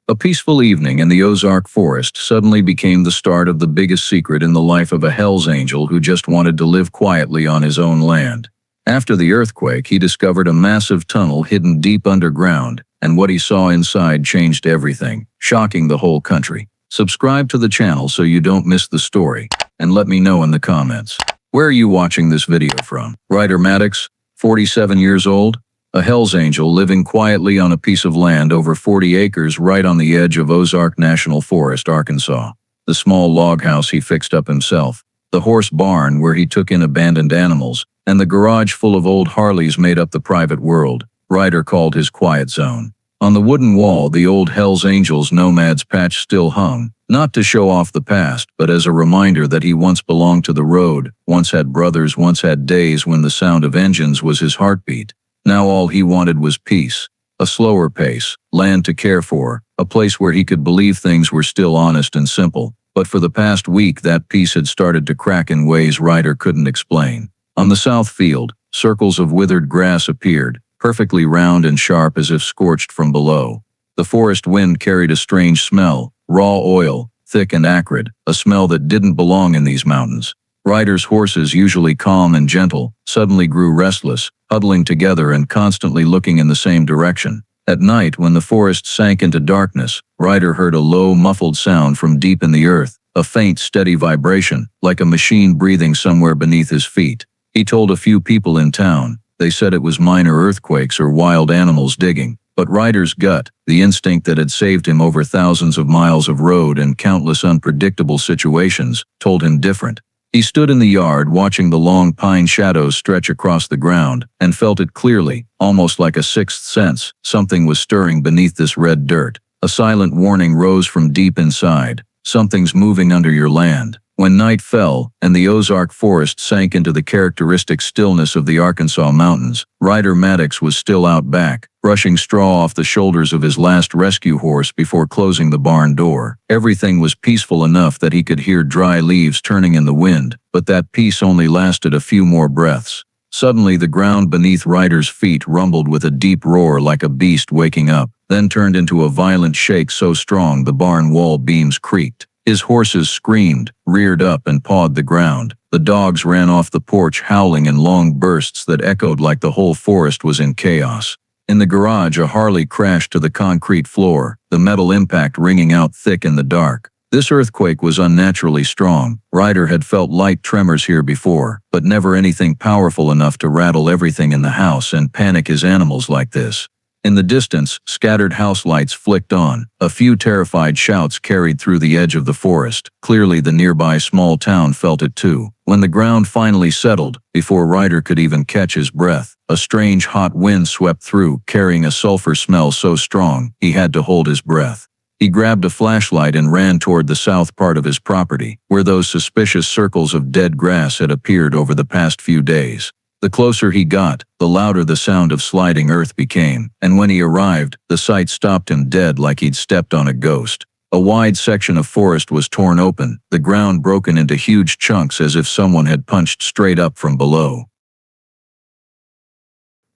A peaceful evening in the Ozark Forest suddenly became the start of the biggest secret in the life of a Hell's Angel who just wanted to live quietly on his own land. After the earthquake, he discovered a massive tunnel hidden deep underground, and what he saw inside changed everything, shocking the whole country. Subscribe to the channel so you don't miss the story, and let me know in the comments. Where are you watching this video from? Ryder Maddox, 47 years old? A Hell's Angel living quietly on a piece of land over 40 acres right on the edge of Ozark National Forest, Arkansas. The small log house he fixed up himself, the horse barn where he took in abandoned animals, and the garage full of old Harleys made up the private world Ryder called his quiet zone. On the wooden wall, the old Hell's Angels Nomads patch still hung, not to show off the past, but as a reminder that he once belonged to the road, once had brothers, once had days when the sound of engines was his heartbeat. Now all he wanted was peace, a slower pace, land to care for, a place where he could believe things were still honest and simple. But for the past week, that peace had started to crack in ways Ryder couldn't explain. On the south field, circles of withered grass appeared, perfectly round and sharp as if scorched from below. The forest wind carried a strange smell, raw oil, thick and acrid, a smell that didn't belong in these mountains. Ryder's horses, usually calm and gentle, suddenly grew restless, huddling together and constantly looking in the same direction. At night, when the forest sank into darkness, Ryder heard a low, muffled sound from deep in the earth, a faint, steady vibration, like a machine breathing somewhere beneath his feet. He told a few people in town. They said it was minor earthquakes or wild animals digging. But Ryder's gut, the instinct that had saved him over thousands of miles of road and countless unpredictable situations, told him different. He stood in the yard watching the long pine shadows stretch across the ground, and felt it clearly, almost like a sixth sense. Something was stirring beneath this red dirt. A silent warning rose from deep inside. Something's moving under your land. When night fell, and the Ozark Forest sank into the characteristic stillness of the Arkansas mountains, Ryder Maddox was still out back, brushing straw off the shoulders of his last rescue horse before closing the barn door. Everything was peaceful enough that he could hear dry leaves turning in the wind, but that peace only lasted a few more breaths. Suddenly the ground beneath Ryder's feet rumbled with a deep roar like a beast waking up, then turned into a violent shake so strong the barn wall beams creaked. His horses screamed, reared up and pawed the ground. The dogs ran off the porch howling in long bursts that echoed like the whole forest was in chaos. In the garage, a Harley crashed to the concrete floor, the metal impact ringing out thick in the dark. This earthquake was unnaturally strong. Ryder had felt light tremors here before, but never anything powerful enough to rattle everything in the house and panic his animals like this. In the distance, scattered house lights flicked on. A few terrified shouts carried through the edge of the forest. Clearly the nearby small town felt it too. When the ground finally settled, before Ryder could even catch his breath, a strange hot wind swept through, carrying a sulfur smell so strong he had to hold his breath. He grabbed a flashlight and ran toward the south part of his property, where those suspicious circles of dead grass had appeared over the past few days. The closer he got, the louder the sound of sliding earth became, and when he arrived, the sight stopped him dead like he'd stepped on a ghost. A wide section of forest was torn open, the ground broken into huge chunks as if someone had punched straight up from below.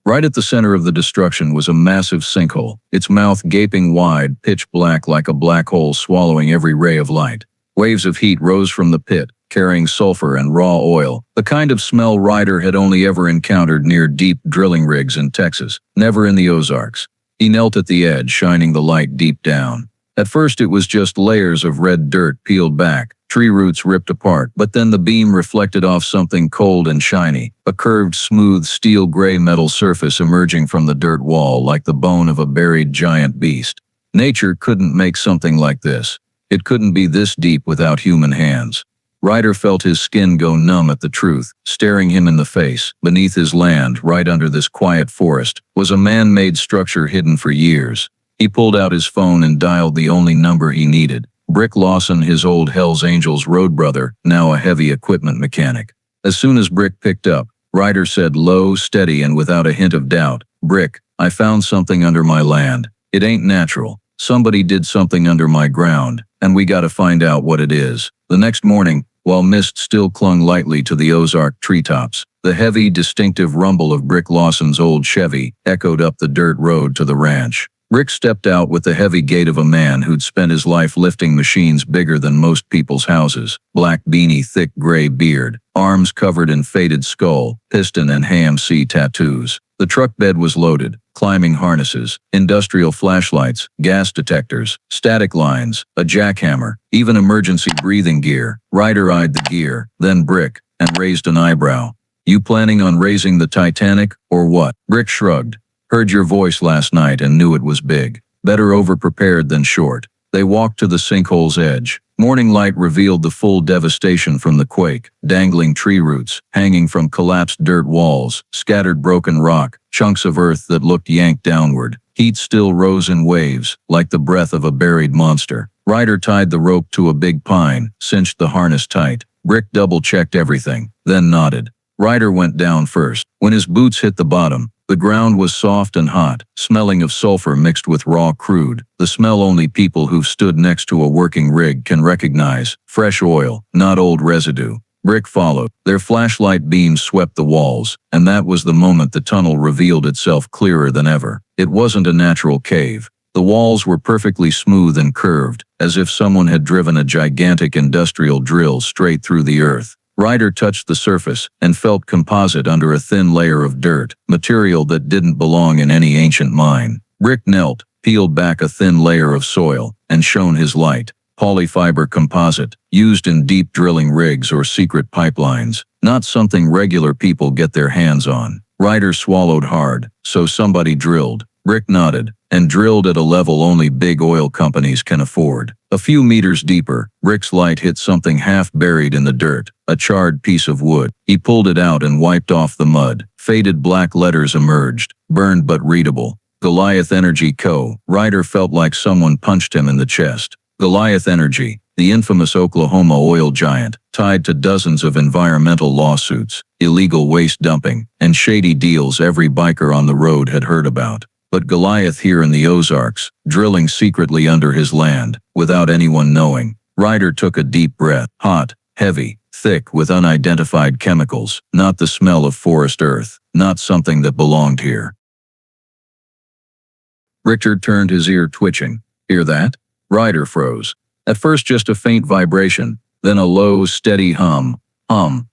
Right at the center of the destruction was a massive sinkhole, its mouth gaping wide, pitch black like a black hole swallowing every ray of light. Waves of heat rose from the pit, carrying sulfur and raw oil, the kind of smell Ryder had only ever encountered near deep drilling rigs in Texas, never in the Ozarks. He knelt at the edge, shining the light deep down. At first it was just layers of red dirt peeled back, tree roots ripped apart, but then the beam reflected off something cold and shiny, a curved, smooth, steel gray metal surface emerging from the dirt wall like the bone of a buried giant beast. Nature couldn't make something like this. It couldn't be this deep without human hands. Ryder felt his skin go numb at the truth. Staring him in the face, beneath his land, right under this quiet forest, was a man-made structure hidden for years. He pulled out his phone and dialed the only number he needed. Brick Lawson, his old Hell's Angels road brother, now a heavy equipment mechanic. As soon as Brick picked up, Ryder said low, steady, and without a hint of doubt, "Brick, I found something under my land. It ain't natural. Somebody did something under my ground, and we gotta find out what it is." The next morning, while mist still clung lightly to the Ozark treetops, the heavy, distinctive rumble of Brick Lawson's old Chevy echoed up the dirt road to the ranch. Rick stepped out with the heavy gait of a man who'd spent his life lifting machines bigger than most people's houses. Black beanie, thick gray beard, arms covered in faded skull, piston and ham C tattoos. The truck bed was loaded, climbing harnesses, industrial flashlights, gas detectors, static lines, a jackhammer, even emergency breathing gear. Ryder eyed the gear, then Brick, and raised an eyebrow. You planning on raising the Titanic, or what? Brick shrugged. Heard your voice last night and knew it was big. Better over-prepared than short. They walked to the sinkhole's edge. Morning light revealed the full devastation from the quake, dangling tree roots, hanging from collapsed dirt walls, scattered broken rock, chunks of earth that looked yanked downward. Heat still rose in waves, like the breath of a buried monster. Ryder tied the rope to a big pine, cinched the harness tight. Brick double-checked everything, then nodded. Ryder went down first. When his boots hit the bottom, the ground was soft and hot, smelling of sulfur mixed with raw crude, the smell only people who've stood next to a working rig can recognize. Fresh oil, not old residue. Brick followed. Their flashlight beams swept the walls, and that was the moment the tunnel revealed itself clearer than ever. It wasn't a natural cave. The walls were perfectly smooth and curved, as if someone had driven a gigantic industrial drill straight through the earth. Ryder touched the surface and felt composite under a thin layer of dirt, material that didn't belong in any ancient mine. Brick knelt, peeled back a thin layer of soil, and shone his light. Polyfiber composite, used in deep drilling rigs or secret pipelines, not something regular people get their hands on. Ryder swallowed hard, so somebody drilled. Brick nodded, and drilled at a level only big oil companies can afford. A few meters deeper, Brick's light hit something half buried in the dirt, a charred piece of wood. He pulled it out and wiped off the mud. Faded black letters emerged, burned but readable. Goliath Energy Co. Ryder felt like someone punched him in the chest. Goliath Energy, the infamous Oklahoma oil giant, tied to dozens of environmental lawsuits, illegal waste dumping, and shady deals every biker on the road had heard about. But Goliath here in the Ozarks, drilling secretly under his land, without anyone knowing. Ryder took a deep breath. Hot, heavy, thick with unidentified chemicals, not the smell of forest earth, not something that belonged here. Richard turned, his ear twitching. Hear that? Ryder froze. At first just a faint vibration, then a low, steady hum,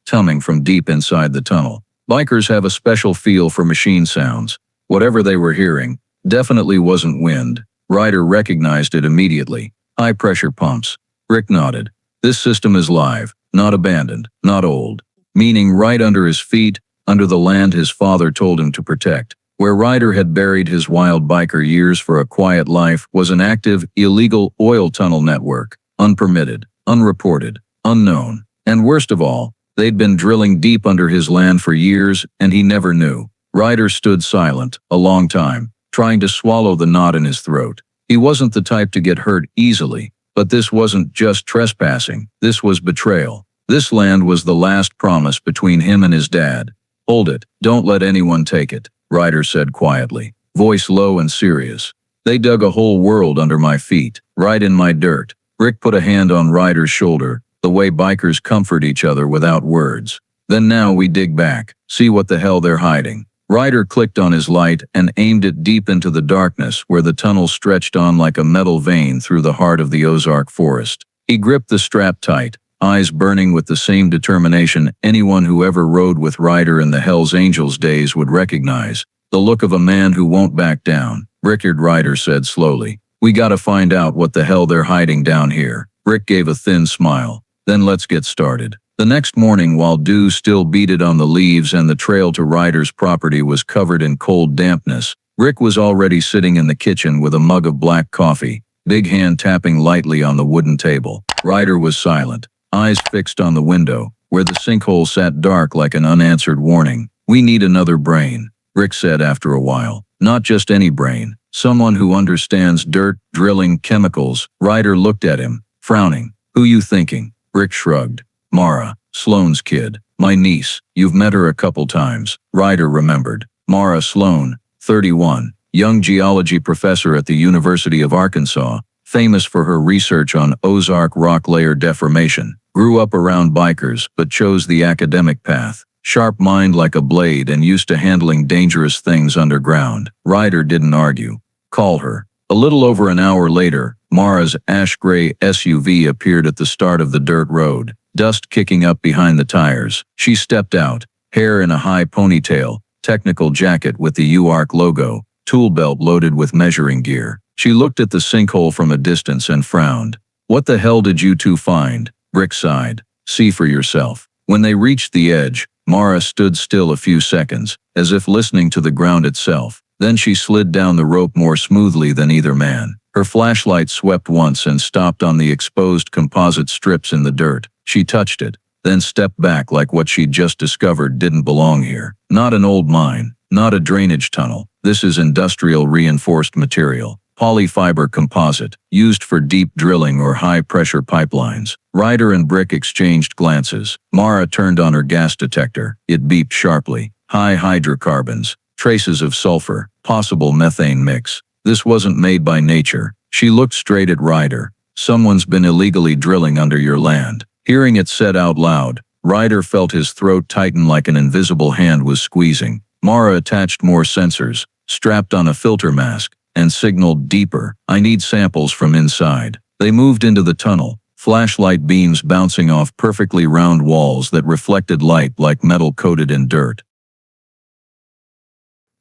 coming from deep inside the tunnel. Bikers have a special feel for machine sounds. Whatever they were hearing, definitely wasn't wind. Ryder recognized it immediately. High-pressure pumps. Rick nodded. This system is live, not abandoned, not old. Meaning right under his feet, under the land his father told him to protect. Where Ryder had buried his wild biker years for a quiet life was an active, illegal oil tunnel network. Unpermitted, unreported, unknown. And worst of all, they'd been drilling deep under his land for years, and he never knew. Ryder stood silent, a long time, trying to swallow the knot in his throat. He wasn't the type to get hurt easily, but this wasn't just trespassing, this was betrayal. This land was the last promise between him and his dad. Hold it, don't let anyone take it, Ryder said quietly, voice low and serious. They dug a whole world under my feet, right in my dirt. Rick put a hand on Ryder's shoulder, the way bikers comfort each other without words. Then now we dig back, see what the hell they're hiding. Ryder clicked on his light and aimed it deep into the darkness where the tunnel stretched on like a metal vein through the heart of the Ozark Forest. He gripped the strap tight, eyes burning with the same determination anyone who ever rode with Ryder in the Hells Angels days would recognize. The look of a man who won't back down. Rickard, Ryder said slowly. We gotta find out what the hell they're hiding down here. Rick gave a thin smile. Then let's get started. The next morning, while dew still beaded on the leaves and the trail to Ryder's property was covered in cold dampness, Rick was already sitting in the kitchen with a mug of black coffee, big hand tapping lightly on the wooden table. Ryder was silent, eyes fixed on the window, where the sinkhole sat dark like an unanswered warning. We need another brain, Rick said after a while. Not just any brain, someone who understands dirt, drilling, chemicals. Ryder looked at him, frowning. Who you thinking? Rick shrugged. Mara, Sloane's kid. My niece. You've met her a couple times. Ryder remembered. Mara Sloane, 31, young geology professor at the University of Arkansas, famous for her research on Ozark rock layer deformation. Grew up around bikers, but chose the academic path. Sharp mind like a blade and used to handling dangerous things underground. Ryder didn't argue. Call her. A little over an hour later, Mara's ash-gray SUV appeared at the start of the dirt road, dust kicking up behind the tires. She stepped out, hair in a high ponytail, technical jacket with the Ozark logo, tool belt loaded with measuring gear. She looked at the sinkhole from a distance and frowned. "What the hell did you two find?" Rick sighed. "See for yourself." When they reached the edge, Mara stood still a few seconds, as if listening to the ground itself. Then she slid down the rope more smoothly than either man. Her flashlight swept once and stopped on the exposed composite strips in the dirt. She touched it, then stepped back like what she'd just discovered didn't belong here. Not an old mine, not a drainage tunnel. This is industrial reinforced material. Polyfiber composite, used for deep drilling or high-pressure pipelines. Ryder and Brick exchanged glances. Mara turned on her gas detector. It beeped sharply. High hydrocarbons, traces of sulfur, possible methane mix. This wasn't made by nature. She looked straight at Ryder. "Someone's been illegally drilling under your land." Hearing it said out loud, Ryder felt his throat tighten like an invisible hand was squeezing. Mara attached more sensors, strapped on a filter mask, and signaled deeper. "I need samples from inside." They moved into the tunnel, flashlight beams bouncing off perfectly round walls that reflected light like metal coated in dirt.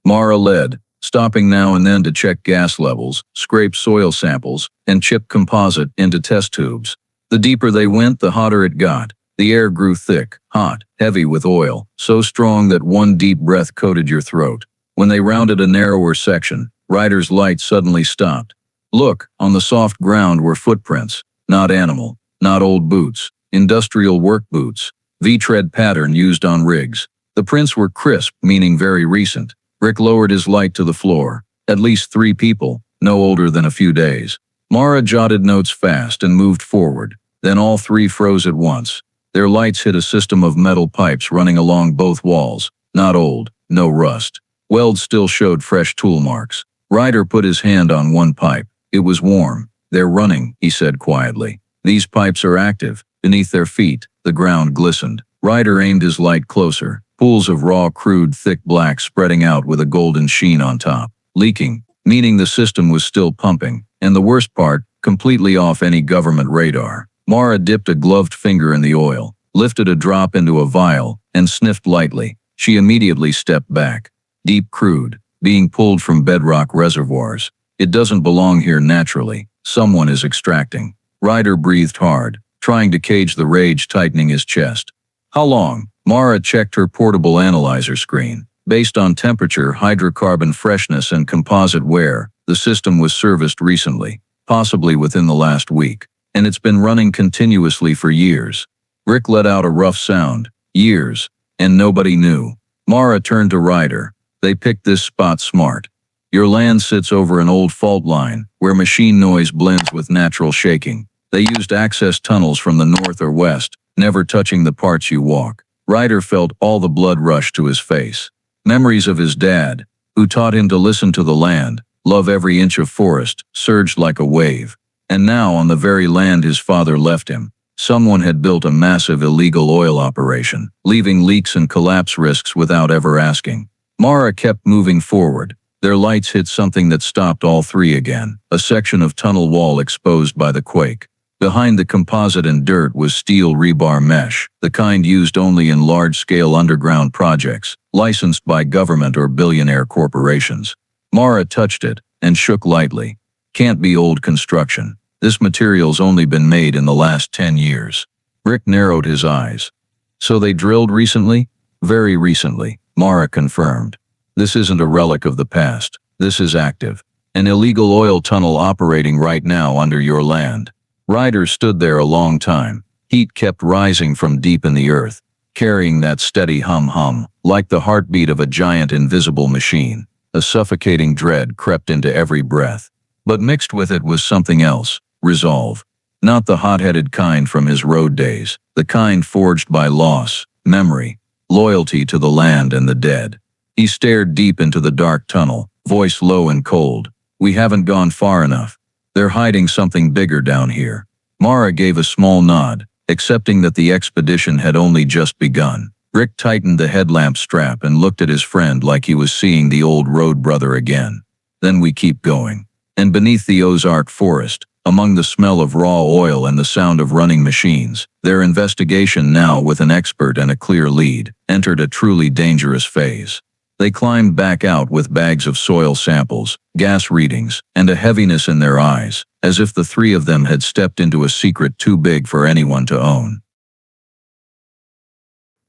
Mara led, stopping now and then to check gas levels, scrape soil samples, and chip composite into test tubes. The deeper they went, the hotter it got. The air grew thick, hot, heavy with oil, so strong that one deep breath coated your throat. When they rounded a narrower section, Ryder's light suddenly stopped. Look, on the soft ground were footprints. Not animal, not old boots, industrial work boots, V-tread pattern used on rigs. The prints were crisp, meaning very recent. Rick lowered his light to the floor. At least 3 people, no older than a few days. Mara jotted notes fast and moved forward. Then all 3 froze at once. Their lights hit a system of metal pipes running along both walls. Not old, no rust. Welds still showed fresh tool marks. Ryder put his hand on one pipe. It was warm. "They're running," he said quietly. "These pipes are active." Beneath their feet, the ground glistened. Ryder aimed his light closer. Pools of raw crude thick black spreading out with a golden sheen on top. Leaking, meaning the system was still pumping. And the worst part, completely off any government radar. Mara dipped a gloved finger in the oil, lifted a drop into a vial, and sniffed lightly. She immediately stepped back. Deep crude, being pulled from bedrock reservoirs. It doesn't belong here naturally. Someone is extracting. Ryder breathed hard, trying to cage the rage tightening his chest. "How long?" Mara checked her portable analyzer screen. Based on temperature, hydrocarbon freshness, and composite wear, the system was serviced recently, possibly within the last week, and it's been running continuously for years. Rick let out a rough sound. Years. And nobody knew. Mara turned to Ryder. "They picked this spot smart. Your land sits over an old fault line, where machine noise blends with natural shaking. They used access tunnels from the north or west, never touching the parts you walk." Ryder felt all the blood rush to his face. Memories of his dad, who taught him to listen to the land, love every inch of forest, surged like a wave. And now, on the very land his father left him, someone had built a massive illegal oil operation, leaving leaks and collapse risks without ever asking. Mara kept moving forward. Their lights hit something that stopped all 3 again, a section of tunnel wall exposed by the quake. Behind the composite and dirt was steel rebar mesh, the kind used only in large-scale underground projects, licensed by government or billionaire corporations. Mara touched it and shook lightly. "Can't be old construction. This material's only been made in the last 10 years. Rick narrowed his eyes. "So they drilled recently?" "Very recently," Mara confirmed. "This isn't a relic of the past. This is active. An illegal oil tunnel operating right now under your land." Ryder stood there a long time. Heat kept rising from deep in the earth, carrying that steady hum-hum, like the heartbeat of a giant invisible machine. A suffocating dread crept into every breath. But mixed with it was something else, resolve. Not the hot-headed kind from his road days, the kind forged by loss, memory, loyalty to the land and the dead. He stared deep into the dark tunnel, voice low and cold. "We haven't gone far enough. They're hiding something bigger down here." Mara gave a small nod, accepting that the expedition had only just begun. Rick tightened the headlamp strap and looked at his friend like he was seeing the old road brother again. Then we keep going. And beneath the Ozark Forest, among the smell of raw oil and the sound of running machines, their investigation, now with an expert and a clear lead, entered a truly dangerous phase. They climbed back out with bags of soil samples, gas readings, and a heaviness in their eyes, as if the three of them had stepped into a secret too big for anyone to own.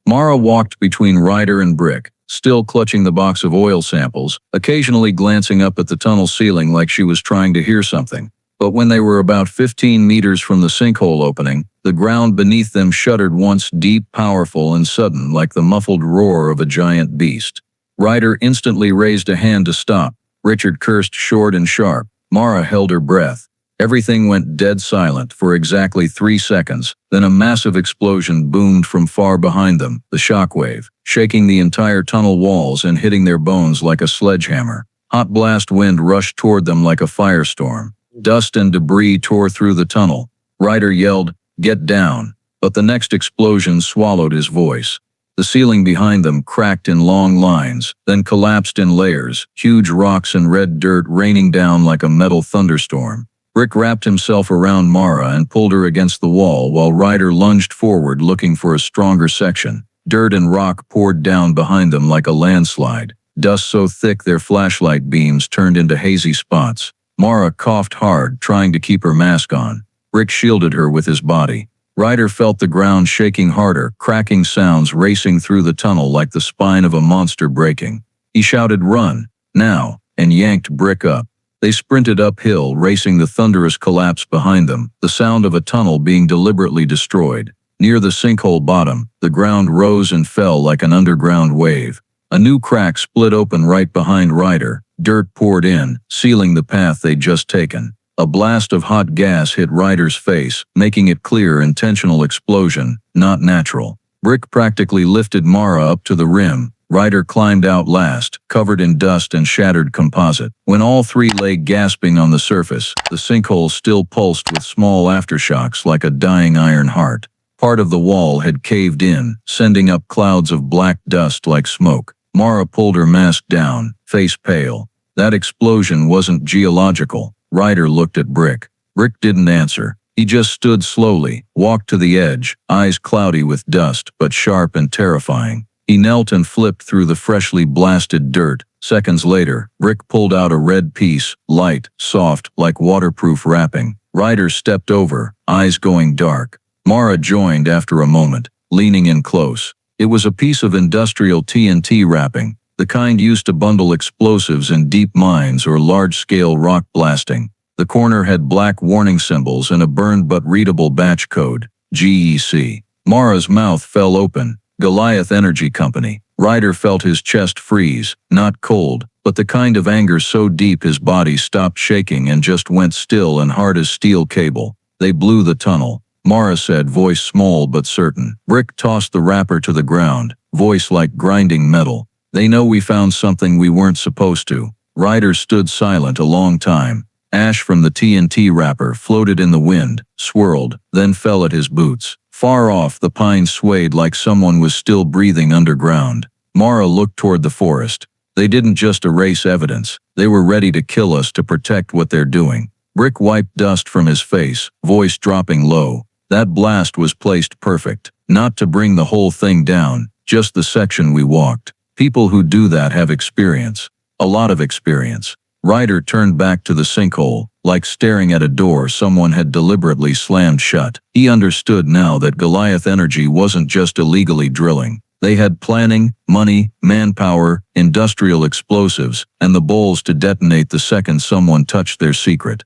Mara walked between Ryder and Brick, still clutching the box of oil samples, occasionally glancing up at the tunnel ceiling like she was trying to hear something. But when they were about 15 meters from the sinkhole opening, the ground beneath them shuddered once deep, powerful, and sudden, like the muffled roar of a giant beast. Ryder instantly raised a hand to stop. Richard cursed short and sharp. Mara held her breath. Everything went dead silent for exactly 3 seconds. Then a massive explosion boomed from far behind them, the shockwave, shaking the entire tunnel walls and hitting their bones like a sledgehammer. Hot blast wind rushed toward them like a firestorm. Dust and debris tore through the tunnel. Ryder yelled, "Get down!" But the next explosion swallowed his voice. The ceiling behind them cracked in long lines, then collapsed in layers, huge rocks and red dirt raining down like a metal thunderstorm. Brick wrapped himself around Mara and pulled her against the wall while Ryder lunged forward looking for a stronger section. Dirt and rock poured down behind them like a landslide, dust so thick their flashlight beams turned into hazy spots. Mara coughed hard, trying to keep her mask on. Brick shielded her with his body. Ryder felt the ground shaking harder, cracking sounds racing through the tunnel like the spine of a monster breaking. He shouted, "Run, now," and yanked Brick up. They sprinted uphill, racing the thunderous collapse behind them, the sound of a tunnel being deliberately destroyed. Near the sinkhole bottom, the ground rose and fell like an underground wave. A new crack split open right behind Ryder. Dirt poured in, sealing the path they'd just taken. A blast of hot gas hit Ryder's face, making it clear intentional explosion, not natural. Brick practically lifted Mara up to the rim. Ryder climbed out last, covered in dust and shattered composite. When all three lay gasping on the surface, the sinkhole still pulsed with small aftershocks like a dying iron heart. Part of the wall had caved in, sending up clouds of black dust like smoke. Mara pulled her mask down, face pale. That explosion wasn't geological. Ryder looked at Brick. Brick didn't answer. He just stood slowly, walked to the edge, eyes cloudy with dust but sharp and terrifying. He knelt and flipped through the freshly blasted dirt. Seconds later, Brick pulled out a red piece, light, soft, like waterproof wrapping. Ryder stepped over, eyes going dark. Mara joined after a moment, leaning in close. It was a piece of industrial TNT wrapping, the kind used to bundle explosives in deep mines or large-scale rock blasting. The corner had black warning symbols and a burned but readable batch code, GEC. Mara's mouth fell open. Goliath Energy Company. Ryder felt his chest freeze, not cold, but the kind of anger so deep his body stopped shaking and just went still and hard as steel cable. They blew the tunnel. Mara said, voice small but certain. Brick tossed the wrapper to the ground, voice like grinding metal. They know we found something we weren't supposed to. Ryder stood silent a long time. Ash from the TNT wrapper floated in the wind, swirled, then fell at his boots. Far off, the pines swayed like someone was still breathing underground. Mara looked toward the forest. They didn't just erase evidence. They were ready to kill us to protect what they're doing. Brick wiped dust from his face, voice dropping low. That blast was placed perfect. Not to bring the whole thing down, just the section we walked. People who do that have experience. A lot of experience. Ryder turned back to the sinkhole, like staring at a door someone had deliberately slammed shut. He understood now that Goliath Energy wasn't just illegally drilling. They had planning, money, manpower, industrial explosives, and the balls to detonate the second someone touched their secret.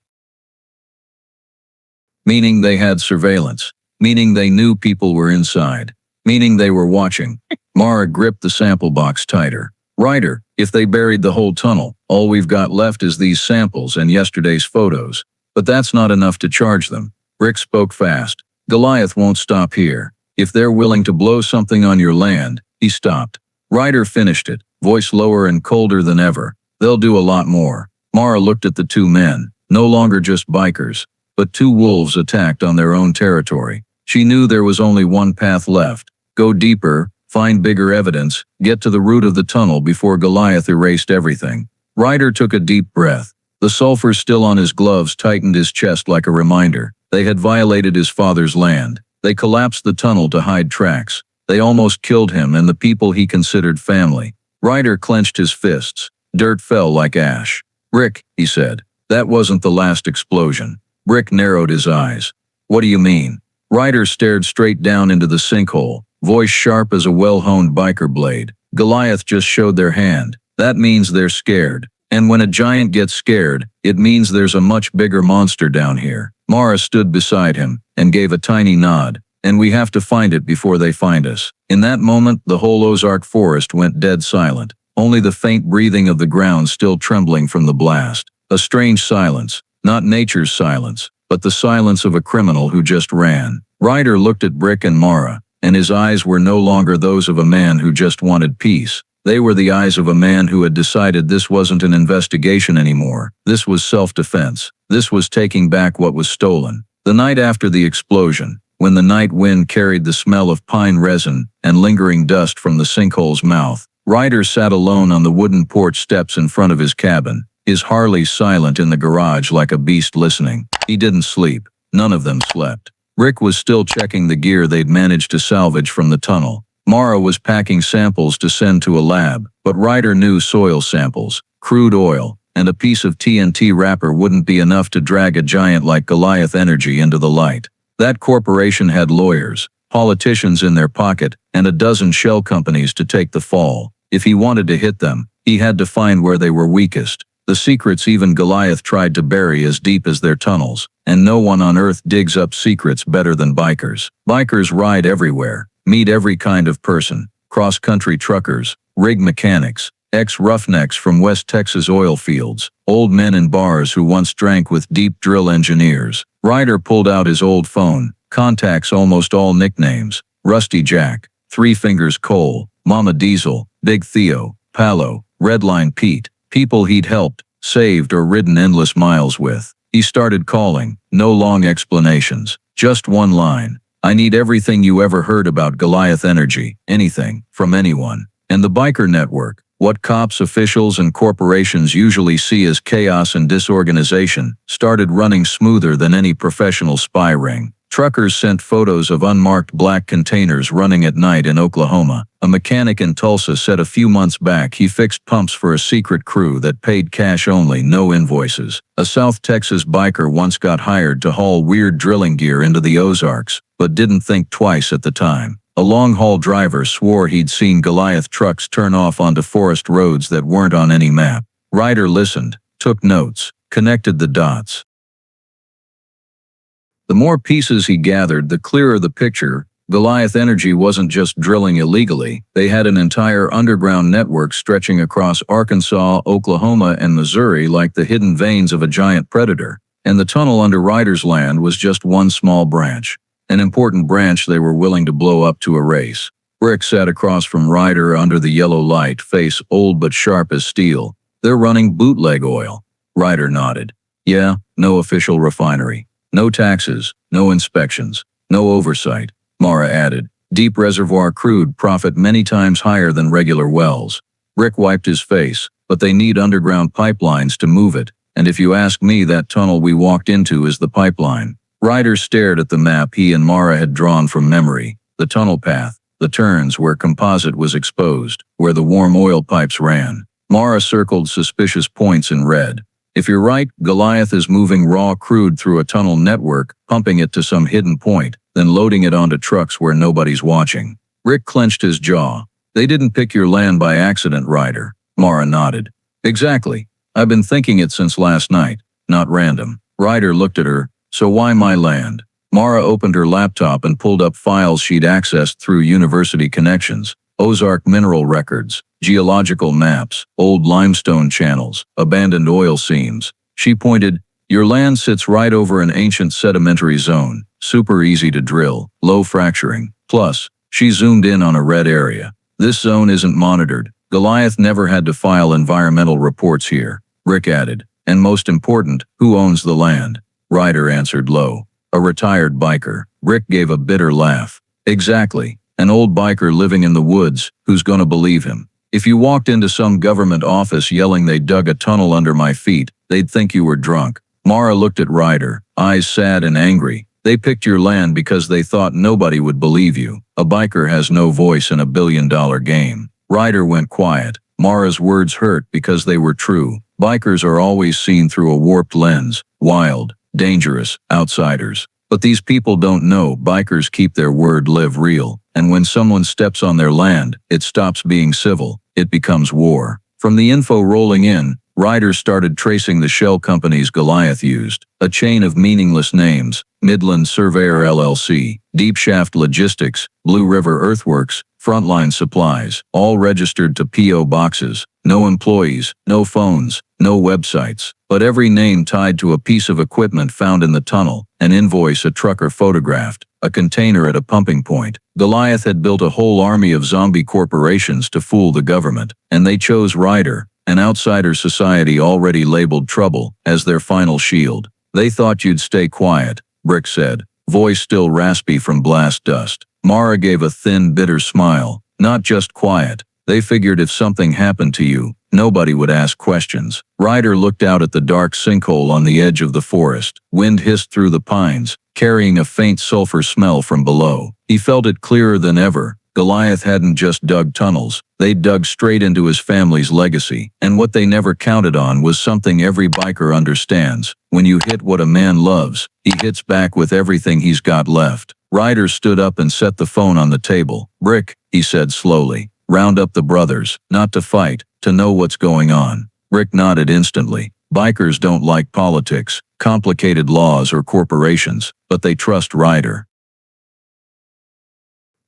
Meaning they had surveillance. Meaning they knew people were inside. Meaning they were watching. Mara gripped the sample box tighter. Ryder, if they buried the whole tunnel, all we've got left is these samples and yesterday's photos. But that's not enough to charge them. Brick spoke fast. Goliath won't stop here. If they're willing to blow something on your land, he stopped. Ryder finished it, voice lower and colder than ever. They'll do a lot more. Mara looked at the two men, no longer just bikers, but two wolves attacked on their own territory. She knew there was only one path left. Go deeper, find bigger evidence, get to the root of the tunnel before Goliath erased everything. Ryder took a deep breath. The sulfur still on his gloves tightened his chest like a reminder. They had violated his father's land. They collapsed the tunnel to hide tracks. They almost killed him and the people he considered family. Ryder clenched his fists. Dirt fell like ash. "Rick," he said. "That wasn't the last explosion." Rick narrowed his eyes. "What do you mean?" Ryder stared straight down into the sinkhole, voice sharp as a well-honed biker blade. "Goliath just showed their hand. That means they're scared. And when a giant gets scared, it means there's a much bigger monster down here." Mara stood beside him and gave a tiny nod. "And we have to find it before they find us." In that moment, the whole Ozark forest went dead silent. Only the faint breathing of the ground still trembling from the blast. A strange silence, not nature's silence, but the silence of a criminal who just ran. Ryder looked at Brick and Mara, and his eyes were no longer those of a man who just wanted peace. They were the eyes of a man who had decided this wasn't an investigation anymore. This was self-defense. This was taking back what was stolen. The night after the explosion, when the night wind carried the smell of pine resin and lingering dust from the sinkhole's mouth, Ryder sat alone on the wooden porch steps in front of his cabin, his Harley silent in the garage like a beast listening. He didn't sleep. None of them slept. Rick was still checking the gear they'd managed to salvage from the tunnel. Mara was packing samples to send to a lab, but Ryder knew soil samples, crude oil, and a piece of TNT wrapper wouldn't be enough to drag a giant like Goliath Energy into the light. That corporation had lawyers, politicians in their pocket, and a dozen shell companies to take the fall. If he wanted to hit them, he had to find where they were weakest. The secrets even Goliath tried to bury as deep as their tunnels, and no one on Earth digs up secrets better than bikers. Bikers ride everywhere, meet every kind of person, cross-country truckers, rig mechanics, ex-roughnecks from West Texas oil fields, old men in bars who once drank with deep drill engineers. Ryder pulled out his old phone, contacts almost all nicknames: Rusty Jack, Three Fingers Cole, Mama Diesel, Big Theo, Palo, Redline Pete, people he'd helped, saved or ridden endless miles with. He started calling, no long explanations, just one line: "I need everything you ever heard about Goliath Energy, anything, from anyone." And the biker network, what cops, officials, and corporations usually see as chaos and disorganization, started running smoother than any professional spy ring. Truckers sent photos of unmarked black containers running at night in Oklahoma. A mechanic in Tulsa said a few months back he fixed pumps for a secret crew that paid cash only, no invoices. A South Texas biker once got hired to haul weird drilling gear into the Ozarks, but didn't think twice at the time. A long-haul driver swore he'd seen Goliath trucks turn off onto forest roads that weren't on any map. Ryder listened, took notes, connected the dots. The more pieces he gathered, the clearer the picture. Goliath Energy wasn't just drilling illegally. They had an entire underground network stretching across Arkansas, Oklahoma, and Missouri like the hidden veins of a giant predator. And the tunnel under Ryder's land was just one small branch. An important branch they were willing to blow up to erase. Rick sat across from Ryder under the yellow light, face old but sharp as steel. "They're running bootleg oil." Ryder nodded. "Yeah, no official refinery. No taxes, no inspections, no oversight." Mara added, "Deep reservoir crude profit many times higher than regular wells." Rick wiped his face. "But they need underground pipelines to move it, and if you ask me, that tunnel we walked into is the pipeline." Ryder stared at the map he and Mara had drawn from memory. The tunnel path, the turns where composite was exposed, where the warm oil pipes ran. Mara circled suspicious points in red. "If you're right, Goliath is moving raw crude through a tunnel network, pumping it to some hidden point, then loading it onto trucks where nobody's watching." Rick clenched his jaw. "They didn't pick your land by accident, Ryder." Mara nodded. "Exactly. I've been thinking it since last night. Not random." Ryder looked at her. "So why my land?" Mara opened her laptop and pulled up files she'd accessed through university connections. Ozark mineral records, geological maps, old limestone channels, abandoned oil seams. She pointed, "Your land sits right over an ancient sedimentary zone, super easy to drill, low fracturing. Plus," she zoomed in on a red area. "This zone isn't monitored. Goliath never had to file environmental reports here." Rick added, "And most important, who owns the land?" Ryder answered low, "A retired biker." Rick gave a bitter laugh. "Exactly. An old biker living in the woods, who's gonna believe him?" If you walked into some government office yelling they dug a tunnel under my feet, they'd think you were drunk. Mara looked at Ryder, eyes sad and angry. They picked your land because they thought nobody would believe you. A biker has no voice in a billion-dollar game. Ryder went quiet. Mara's words hurt because they were true. Bikers are always seen through a warped lens. Wild, dangerous, outsiders. But these people don't know bikers keep their word, live real. And when someone steps on their land, it stops being civil. It becomes war. From the info rolling in, Ryder started tracing the shell companies Goliath used. A chain of meaningless names: Midland Surveyor LLC, Deep Shaft Logistics, Blue River Earthworks, Frontline Supplies, all registered to P.O. boxes. No employees, no phones, no websites. But every name tied to a piece of equipment found in the tunnel, an invoice a trucker photographed, a container at a pumping point. Goliath had built a whole army of zombie corporations to fool the government, and they chose Ryder, an outsider society already labeled trouble, as their final shield. They thought you'd stay quiet, Brick said, voice still raspy from blast dust. Mara gave a thin, bitter smile. Not just quiet. They figured if something happened to you, nobody would ask questions. Ryder looked out at the dark sinkhole on the edge of the forest. Wind hissed through the pines, carrying a faint sulfur smell from below. He felt it clearer than ever. Goliath hadn't just dug tunnels, they'd dug straight into his family's legacy. And what they never counted on was something every biker understands. When you hit what a man loves, he hits back with everything he's got left. Ryder stood up and set the phone on the table. Brick, he said slowly, round up the brothers, not to fight, to know what's going on. Brick nodded instantly. Bikers don't like politics, complicated laws or corporations, but they trust Ryder.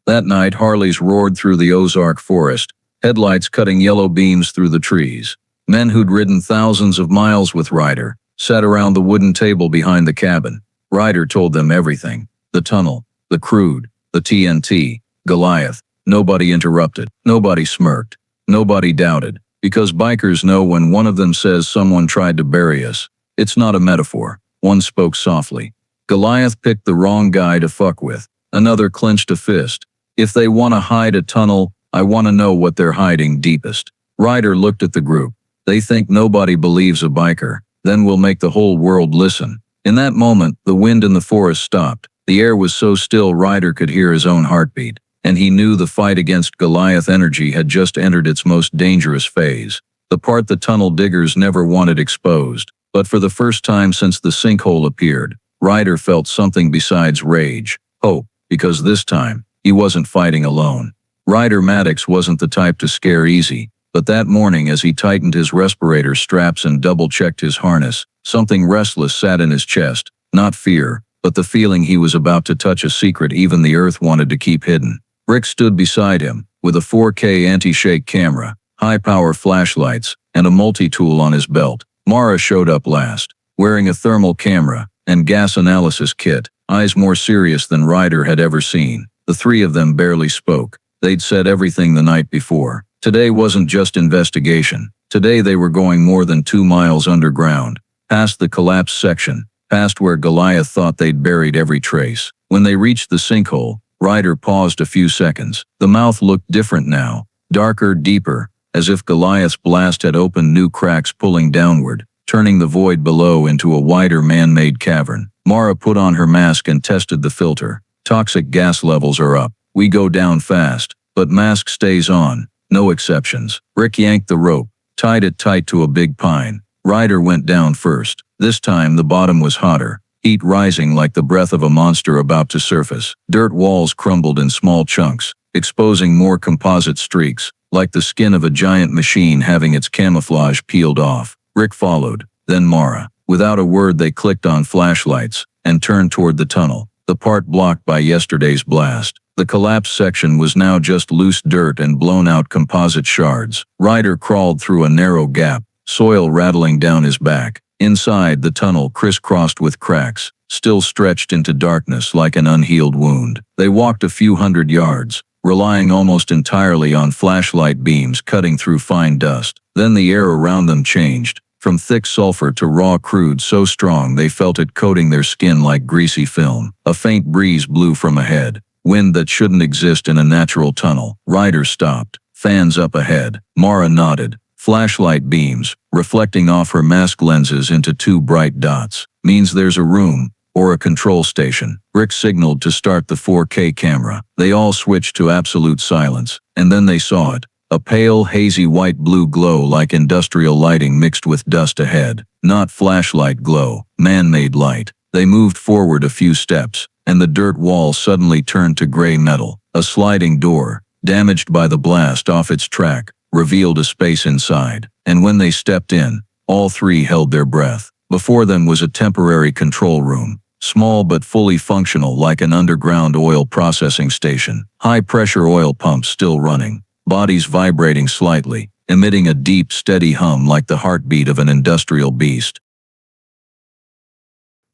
That night, Harleys roared through the Ozark Forest, headlights cutting yellow beams through the trees. Men who'd ridden thousands of miles with Ryder sat around the wooden table behind the cabin. Ryder told them everything: the tunnel, the crude, the TNT, Goliath. Nobody interrupted. Nobody smirked. Nobody doubted. Because bikers know when one of them says someone tried to bury us, it's not a metaphor. One spoke softly. Goliath picked the wrong guy to fuck with. Another clenched a fist. If they want to hide a tunnel, I want to know what they're hiding deepest. Ryder looked at the group. They think nobody believes a biker. Then we'll make the whole world listen. In that moment, the wind in the forest stopped. The air was so still Ryder could hear his own heartbeat. And he knew the fight against Goliath energy had just entered its most dangerous phase. The part the tunnel diggers never wanted exposed. But for the first time since the sinkhole appeared, Ryder felt something besides rage. Hope. Because this time, he wasn't fighting alone. Ryder Maddox wasn't the type to scare easy, but that morning as he tightened his respirator straps and double-checked his harness, something restless sat in his chest. Not fear, but the feeling he was about to touch a secret even the earth wanted to keep hidden. Brick stood beside him, with a 4K anti-shake camera, high-power flashlights, and a multi-tool on his belt. Mara showed up last, wearing a thermal camera and gas analysis kit, eyes more serious than Ryder had ever seen. The three of them barely spoke. They'd said everything the night before. Today wasn't just investigation. Today they were going more than 2 miles underground, past the collapsed section, past where Goliath thought they'd buried every trace. When they reached the sinkhole, Ryder paused a few seconds. The mouth looked different now, darker, deeper, as if Goliath's blast had opened new cracks pulling downward, turning the void below into a wider man-made cavern. Mara put on her mask and tested the filter. Toxic gas levels are up. We go down fast, but mask stays on. No exceptions. Rick yanked the rope, tied it tight to a big pine. Ryder went down first. This time the bottom was hotter, heat rising like the breath of a monster about to surface. Dirt walls crumbled in small chunks, exposing more composite streaks, like the skin of a giant machine having its camouflage peeled off. Rick followed, then Mara. Without a word they clicked on flashlights and turned toward the tunnel, the part blocked by yesterday's blast. The collapsed section was now just loose dirt and blown-out composite shards. Ryder crawled through a narrow gap, soil rattling down his back. Inside, the tunnel crisscrossed with cracks, still stretched into darkness like an unhealed wound. They walked a few hundred yards, relying almost entirely on flashlight beams cutting through fine dust. Then the air around them changed, from thick sulfur to raw crude so strong they felt it coating their skin like greasy film. A faint breeze blew from ahead, wind that shouldn't exist in a natural tunnel. Ryder stopped, fans up ahead. Mara nodded. Flashlight beams, reflecting off her mask lenses into two bright dots. Means there's a room, or a control station. Rick signaled to start the 4K camera. They all switched to absolute silence, and then they saw it. A pale, hazy white-blue glow like industrial lighting mixed with dust ahead. Not flashlight glow, man-made light. They moved forward a few steps, and the dirt wall suddenly turned to gray metal. A sliding door, damaged by the blast off its track, revealed a space inside. And when they stepped in, all three held their breath. Before them was a temporary control room. Small but fully functional like an underground oil processing station. High-pressure oil pumps still running. Bodies vibrating slightly, emitting a deep, steady hum like the heartbeat of an industrial beast.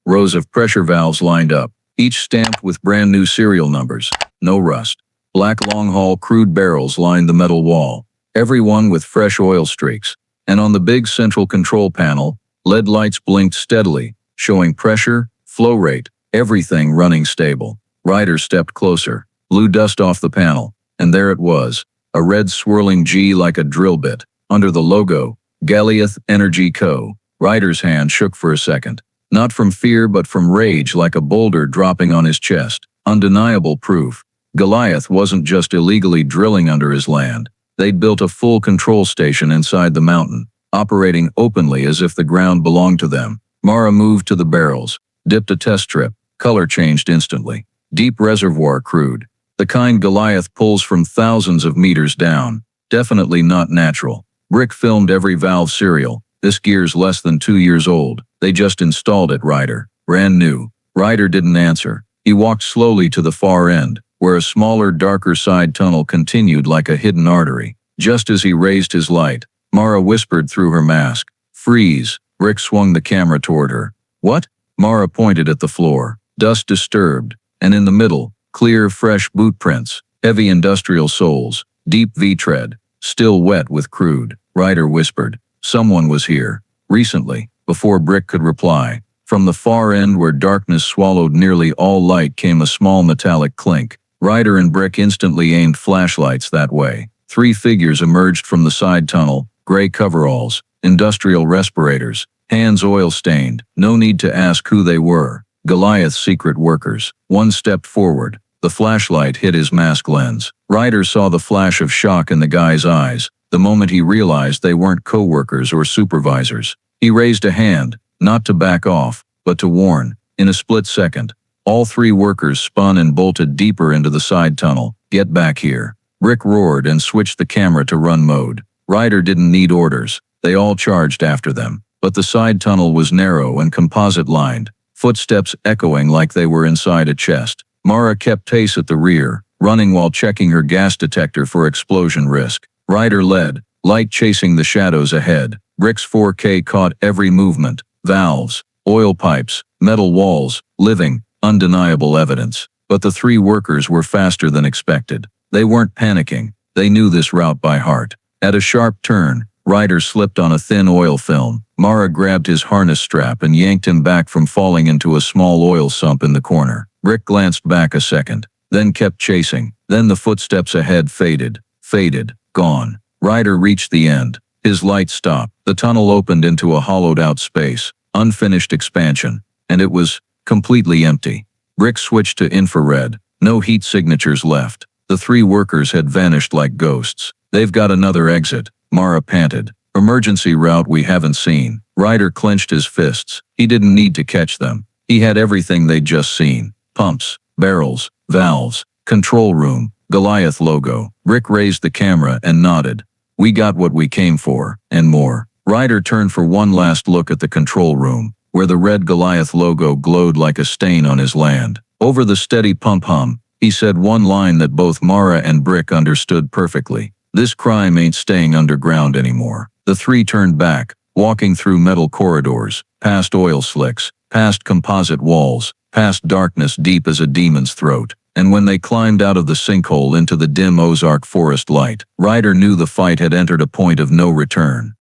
Rows of pressure valves lined up, each stamped with brand new serial numbers. No rust. Black long-haul crude barrels lined the metal wall, every one with fresh oil streaks. And on the big central control panel, LED lights blinked steadily, showing pressure, flow rate, everything running stable. Ryder stepped closer, blew dust off the panel, and there it was. A red swirling G like a drill bit. Under the logo, Goliath Energy Co. Ryder's hand shook for a second. Not from fear but from rage, like a boulder dropping on his chest. Undeniable proof. Goliath wasn't just illegally drilling under his land. They'd built a full control station inside the mountain, operating openly as if the ground belonged to them. Mara moved to the barrels, dipped a test strip. Color changed instantly. Deep reservoir crude. The kind Goliath pulls from thousands of meters down. Definitely not natural. Rick filmed every valve serial. This gear's less than 2 years old. They just installed it, Ryder. Brand new. Ryder didn't answer. He walked slowly to the far end, where a smaller, darker side tunnel continued like a hidden artery. Just as he raised his light, Mara whispered through her mask, "Freeze." Rick swung the camera toward her. "What?" Mara pointed at the floor. Dust disturbed, and in the middle, clear, fresh boot prints, heavy industrial soles, deep V-tread, still wet with crude. Ryder whispered, "Someone was here. Recently." Before Brick could reply, from the far end where darkness swallowed nearly all light came a small metallic clink. Ryder and Brick instantly aimed flashlights that way. 3 figures emerged from the side tunnel, gray coveralls, industrial respirators, hands oil-stained. No need to ask who they were. Goliath's secret workers. One stepped forward. The flashlight hit his mask lens. Ryder saw the flash of shock in the guy's eyes, the moment he realized they weren't co-workers or supervisors. He raised a hand, not to back off, but to warn. In a split second, all 3 workers spun and bolted deeper into the side tunnel. "Get back here." Rick roared and switched the camera to run mode. Ryder didn't need orders. They all charged after them. But the side tunnel was narrow and composite-lined, footsteps echoing like they were inside a chest. Mara kept pace at the rear, running while checking her gas detector for explosion risk. Ryder led, light chasing the shadows ahead. Rick's 4K caught every movement. Valves, oil pipes, metal walls, living, undeniable evidence. But the 3 workers were faster than expected. They weren't panicking. They knew this route by heart. At a sharp turn, Ryder slipped on a thin oil film. Mara grabbed his harness strap and yanked him back from falling into a small oil sump in the corner. Rick glanced back a second, then kept chasing. Then the footsteps ahead faded, gone. Ryder reached the end. His light stopped. The tunnel opened into a hollowed-out space, unfinished expansion, and it was completely empty. Rick switched to infrared. No heat signatures left. The 3 workers had vanished like ghosts. "They've got another exit," Mara panted. "Emergency route we haven't seen." Ryder clenched his fists. He didn't need to catch them. He had everything they'd just seen. Pumps, barrels, valves, control room, Goliath logo. Rick raised the camera and nodded. "We got what we came for, and more." Ryder turned for one last look at the control room, where the red Goliath logo glowed like a stain on his land. Over the steady pump hum, he said one line that both Mara and Brick understood perfectly. "This crime ain't staying underground anymore." The 3 turned back, walking through metal corridors, past oil slicks, past composite walls, past darkness deep as a demon's throat. And when they climbed out of the sinkhole into the dim Ozark Forest light, Ryder knew the fight had entered a point of no return.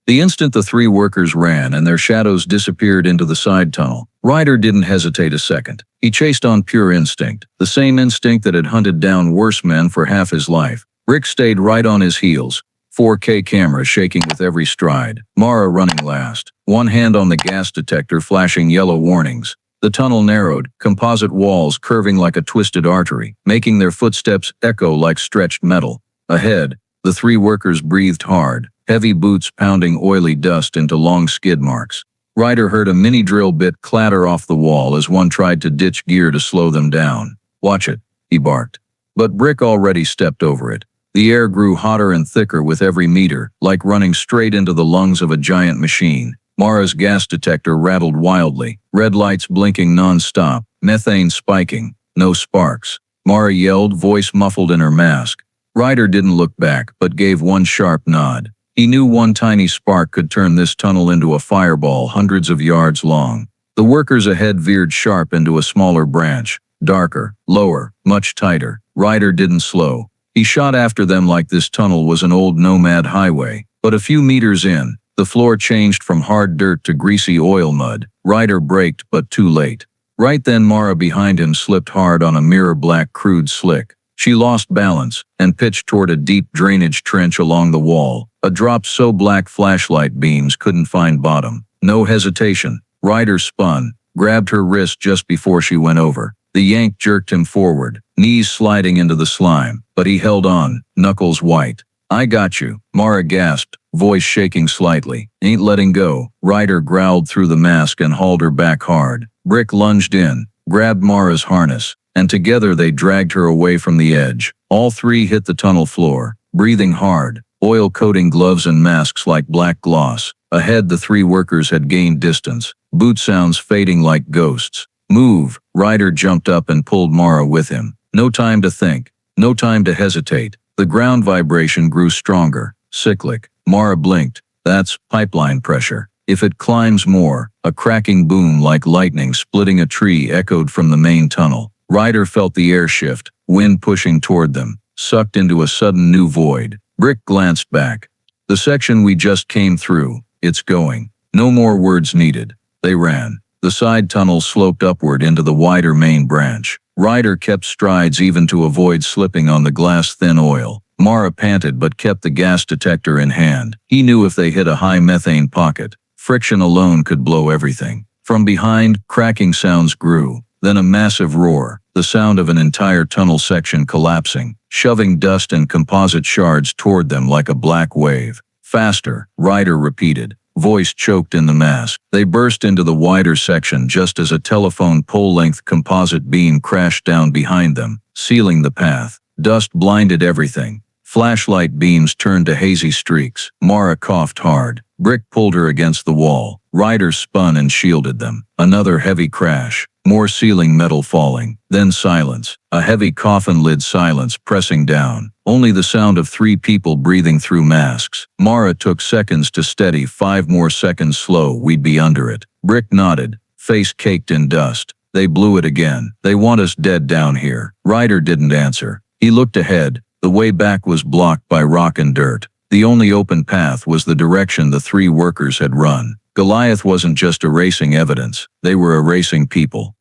The instant the three workers ran and their shadows disappeared into the side tunnel, Ryder didn't hesitate a second. He chased on pure instinct, the same instinct that had hunted down worse men for half his life. Rick stayed right on his heels, 4K camera shaking with every stride, Mara running last, one hand on the gas detector flashing yellow warnings. The tunnel narrowed, composite walls curving like a twisted artery, making their footsteps echo like stretched metal. Ahead, the three workers breathed hard, heavy boots pounding oily dust into long skid marks. Ryder heard a mini drill bit clatter off the wall as one tried to ditch gear to slow them down. "Watch it," he barked. But Brick already stepped over it. The air grew hotter and thicker with every meter, like running straight into the lungs of a giant machine. Mara's gas detector rattled wildly, red lights blinking non-stop, methane spiking, no sparks. Mara yelled, voice muffled in her mask. Ryder didn't look back, but gave one sharp nod. He knew one tiny spark could turn this tunnel into a fireball hundreds of yards long. The workers ahead veered sharp into a smaller branch, darker, lower, much tighter. Ryder didn't slow. He shot after them like this tunnel was an old nomad highway. But a few meters in, the floor changed from hard dirt to greasy oil mud. Ryder braked, but too late. Right then Mara behind him slipped hard on a mirror-black crude slick. She lost balance and pitched toward a deep drainage trench along the wall, a drop so black flashlight beams couldn't find bottom. No hesitation. Ryder spun, grabbed her wrist just before she went over. The yank jerked him forward, knees sliding into the slime, but he held on, knuckles white. "I got you," Mara gasped, voice shaking slightly. "Ain't letting go." Ryder growled through the mask and hauled her back hard. Brick lunged in, grabbed Mara's harness, and together they dragged her away from the edge. All three hit the tunnel floor, breathing hard, oil-coating gloves and masks like black gloss. Ahead the three workers had gained distance, boot sounds fading like ghosts. "Move!" Ryder jumped up and pulled Mara with him. No time to think, no time to hesitate. The ground vibration grew stronger, cyclic. Mara blinked. "That's pipeline pressure. If it climbs more," a cracking boom like lightning splitting a tree echoed from the main tunnel. Ryder felt the air shift, wind pushing toward them, sucked into a sudden new void. Brick glanced back. "The section we just came through, it's going." No more words needed. They ran. The side tunnel sloped upward into the wider main branch. Ryder kept strides even to avoid slipping on the glass-thin oil. Mara panted but kept the gas detector in hand. He knew if they hit a high methane pocket, friction alone could blow everything. From behind, cracking sounds grew. Then a massive roar, the sound of an entire tunnel section collapsing, shoving dust and composite shards toward them like a black wave. "Faster," Ryder repeated, voice choked in the mask. They burst into the wider section just as a telephone pole-length composite beam crashed down behind them, sealing the path. Dust blinded everything. Flashlight beams turned to hazy streaks. Mara coughed hard. Brick pulled her against the wall. Ryder spun and shielded them. Another heavy crash. More ceiling metal falling. Then silence. A heavy coffin lid silence pressing down. Only the sound of three people breathing through masks. Mara took seconds to steady. 5 more seconds slow, we'd be under it. Brick nodded, face caked in dust. "They blew it again. They want us dead down here." Ryder didn't answer. He looked ahead. The way back was blocked by rock and dirt. The only open path was the direction the three workers had run. Goliath wasn't just erasing evidence, they were erasing people.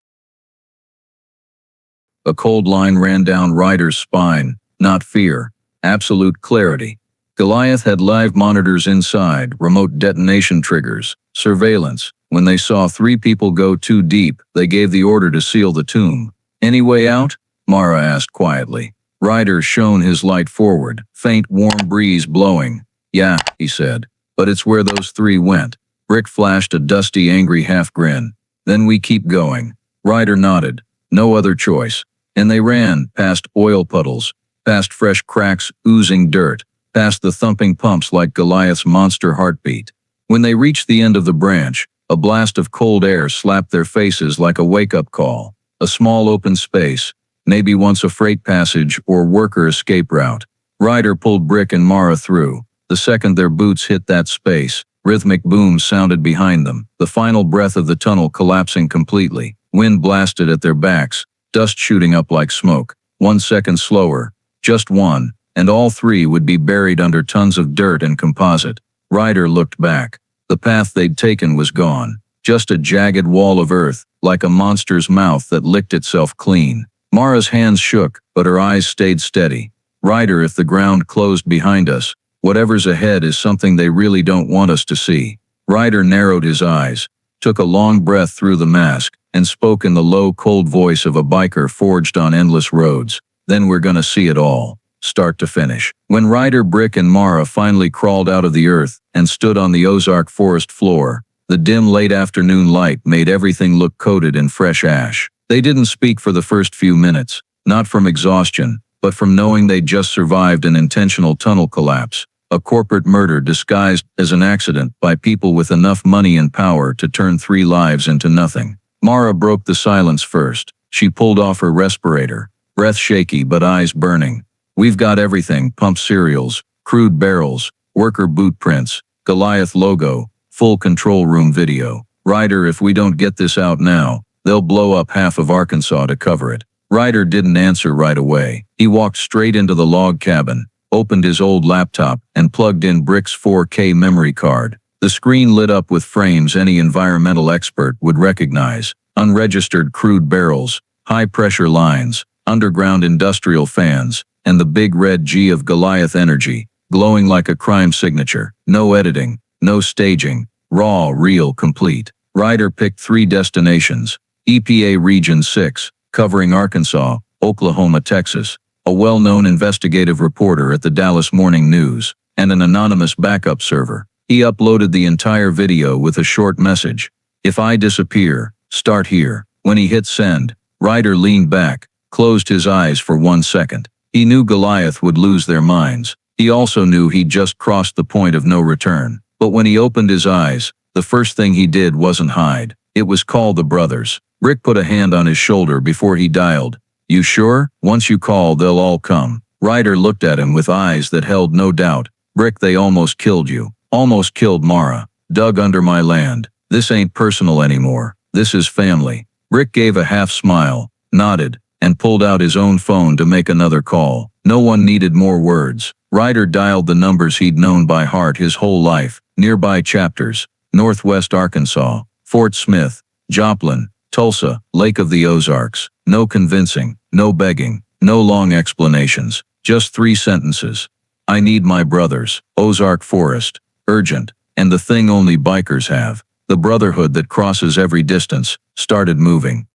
A cold line ran down Ryder's spine, not fear, absolute clarity. Goliath had live monitors inside, remote detonation triggers, surveillance. When they saw 3 people go too deep, they gave the order to seal the tomb. "Any way out?" Mara asked quietly. Ryder shone his light forward, faint warm breeze blowing. "Yeah," he said, "but it's where those 3 went." Brick flashed a dusty, angry half-grin. "Then we keep going." Ryder nodded. No other choice. And they ran, past oil puddles, past fresh cracks oozing dirt, past the thumping pumps like Goliath's monster heartbeat. When they reached the end of the branch, a blast of cold air slapped their faces like a wake-up call. A small open space, maybe once a freight passage or worker escape route. Ryder pulled Brick and Mara through. The second their boots hit that space, rhythmic booms sounded behind them, the final breath of the tunnel collapsing completely. Wind blasted at their backs, dust shooting up like smoke. 1 second slower, just one, and all 3 would be buried under tons of dirt and composite. Ryder looked back. The path they'd taken was gone. Just a jagged wall of earth, like a monster's mouth that licked itself clean. Mara's hands shook, but her eyes stayed steady. Ryder, if the ground closed behind us, whatever's ahead is something they really don't want us to see. Ryder narrowed his eyes, took a long breath through the mask, and spoke in the low, cold voice of a biker forged on endless roads. Then we're gonna see it all, start to finish. When Ryder, Brick, and Mara finally crawled out of the earth and stood on the Ozark Forest floor, the dim late afternoon light made everything look coated in fresh ash. They didn't speak for the first few minutes, not from exhaustion, but from knowing they'd just survived an intentional tunnel collapse, a corporate murder disguised as an accident by people with enough money and power to turn 3 lives into nothing. Mara broke the silence first. She pulled off her respirator, breath shaky but eyes burning. We've got everything: pump cereals, crude barrels, worker boot prints, Goliath logo, full control room video. Ryder, if we don't get this out now, they'll blow up half of Arkansas to cover it. Ryder didn't answer right away. He walked straight into the log cabin, opened his old laptop, and plugged in Brick's 4K memory card. The screen lit up with frames any environmental expert would recognize: unregistered crude barrels, high-pressure lines, underground industrial fans, and the big red G of Goliath Energy, glowing like a crime signature. No editing, no staging, raw, real, complete. Ryder picked 3 destinations: EPA Region 6, covering Arkansas, Oklahoma, Texas, a well-known investigative reporter at the Dallas Morning News, and an anonymous backup server. He uploaded the entire video with a short message: "If I disappear, start here." When he hit send, Ryder leaned back, closed his eyes for 1 second. He knew Goliath would lose their minds. He also knew he'd just crossed the point of no return. But when he opened his eyes, the first thing he did wasn't hide. It was call the brothers. Brick put a hand on his shoulder before he dialed. "You sure? Once you call, they'll all come." Ryder looked at him with eyes that held no doubt. "Brick, they almost killed you. Almost killed Mara. Dug under my land. This ain't personal anymore. This is family." Brick gave a half smile, nodded, and pulled out his own phone to make another call. No one needed more words. Ryder dialed the numbers he'd known by heart his whole life. Nearby chapters: Northwest Arkansas, Fort Smith, Joplin, Tulsa, Lake of the Ozarks. No convincing, no begging, no long explanations. Just 3 sentences. "I need my brothers. Ozark Forest. Urgent." And the thing only bikers have, the brotherhood that crosses every distance, started moving.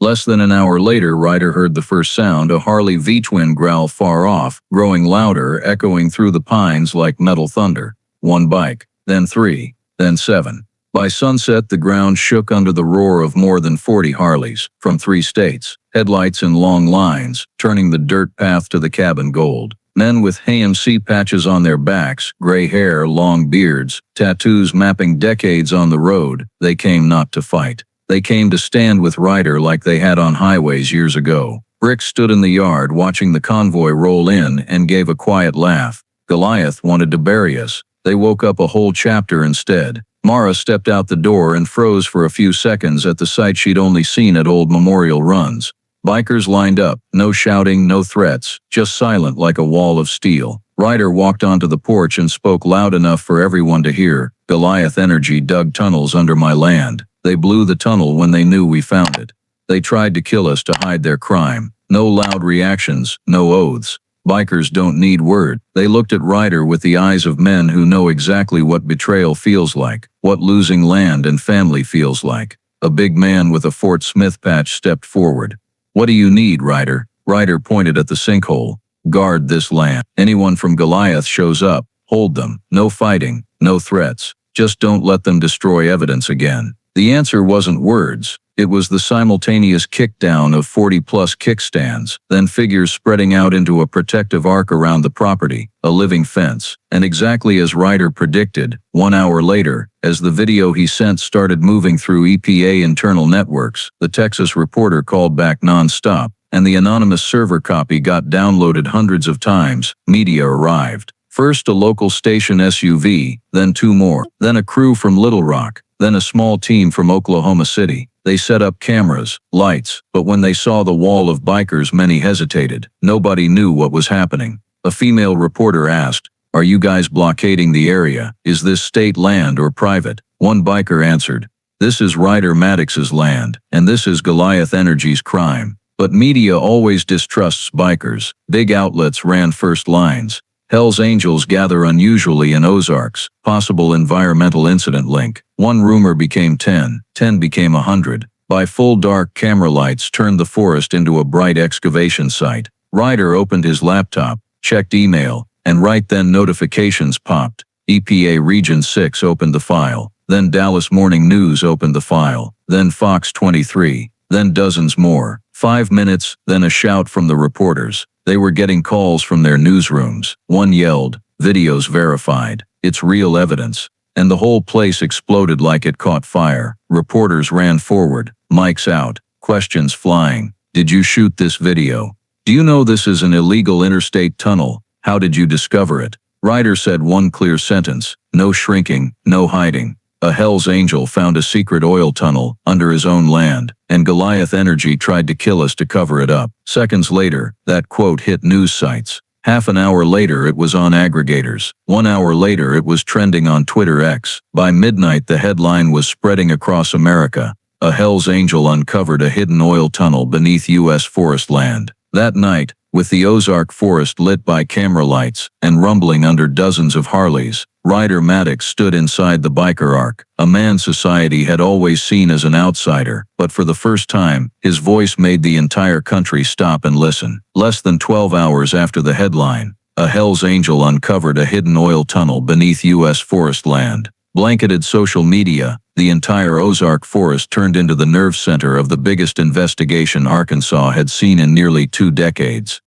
Less than an hour later, Ryder heard the first sound, a Harley V-twin growl far off, growing louder, echoing through the pines like metal thunder. 1 bike, then 3, then 7. By sunset, the ground shook under the roar of more than 40 Harleys, from 3 states, headlights in long lines, turning the dirt path to the cabin gold. Men with AMC patches on their backs, gray hair, long beards, tattoos mapping decades on the road. They came not to fight. They came to stand with Ryder like they had on highways years ago. Brick stood in the yard watching the convoy roll in and gave a quiet laugh. Goliath wanted to bury us. They woke up a whole chapter instead. Mara stepped out the door and froze for a few seconds at the sight she'd only seen at old memorial runs. Bikers lined up, no shouting, no threats, just silent like a wall of steel. Ryder walked onto the porch and spoke loud enough for everyone to hear. "Goliath Energy dug tunnels under my land. They blew the tunnel when they knew we found it. They tried to kill us to hide their crime. No loud reactions, no oaths. Bikers don't need word." They looked at Ryder with the eyes of men who know exactly what betrayal feels like, what losing land and family feels like. A big man with a Fort Smith patch stepped forward. "What do you need, Ryder?" Ryder pointed at the sinkhole. "Guard this land. Anyone from Goliath shows up, hold them. No fighting, no threats. Just don't let them destroy evidence again." The answer wasn't words. It was the simultaneous kickdown of 40-plus kickstands, then figures spreading out into a protective arc around the property, a living fence. And exactly as Ryder predicted, 1 hour later, as the video he sent started moving through EPA internal networks, the Texas reporter called back non-stop, and the anonymous server copy got downloaded hundreds of times. Media arrived. First a local station SUV, then 2 more, then a crew from Little Rock, then a small team from Oklahoma City. They set up cameras, lights, but when they saw the wall of bikers, many hesitated. Nobody knew what was happening. A female reporter asked, Are you guys blockading the area? Is this state land or private? One biker answered, "This is Ryder Maddox's land, and this is Goliath Energy's crime." But media always distrusts bikers. Big outlets ran first lines. Hell's Angels gather unusually in Ozarks. Possible environmental incident link. One rumor became 10. 10 became 100. By full dark, camera lights turned the forest into a bright excavation site. Ryder opened his laptop, checked email, and right then notifications popped. EPA Region 6 opened the file. Then Dallas Morning News opened the file. Then Fox 23. Then dozens more. 5 minutes, then a shout from the reporters. They were getting calls from their newsrooms. One yelled, "Videos verified. It's real evidence." And the whole place exploded like it caught fire. Reporters ran forward, mics out, questions flying. "Did you shoot this video? Do you know this is an illegal interstate tunnel? How did you discover it?" Ryder said one clear sentence, "No shrinking, no hiding. A Hell's Angel found a secret oil tunnel under his own land, and Goliath Energy tried to kill us to cover it up." Seconds later, that quote hit news sites. Half an hour later it was on aggregators. 1 hour later it was trending on Twitter X. By midnight the headline was spreading across America. A Hell's Angel uncovered a hidden oil tunnel beneath U.S. forest land. That night, with the Ozark forest lit by camera lights and rumbling under dozens of Harleys, Ryder Maddox stood inside the biker ark, a man society had always seen as an outsider, but for the first time, his voice made the entire country stop and listen. Less than 12 hours after the headline, a Hell's Angel uncovered a hidden oil tunnel beneath U.S. forest land. Blanketed social media, the entire Ozark forest turned into the nerve center of the biggest investigation Arkansas had seen in nearly 2 decades.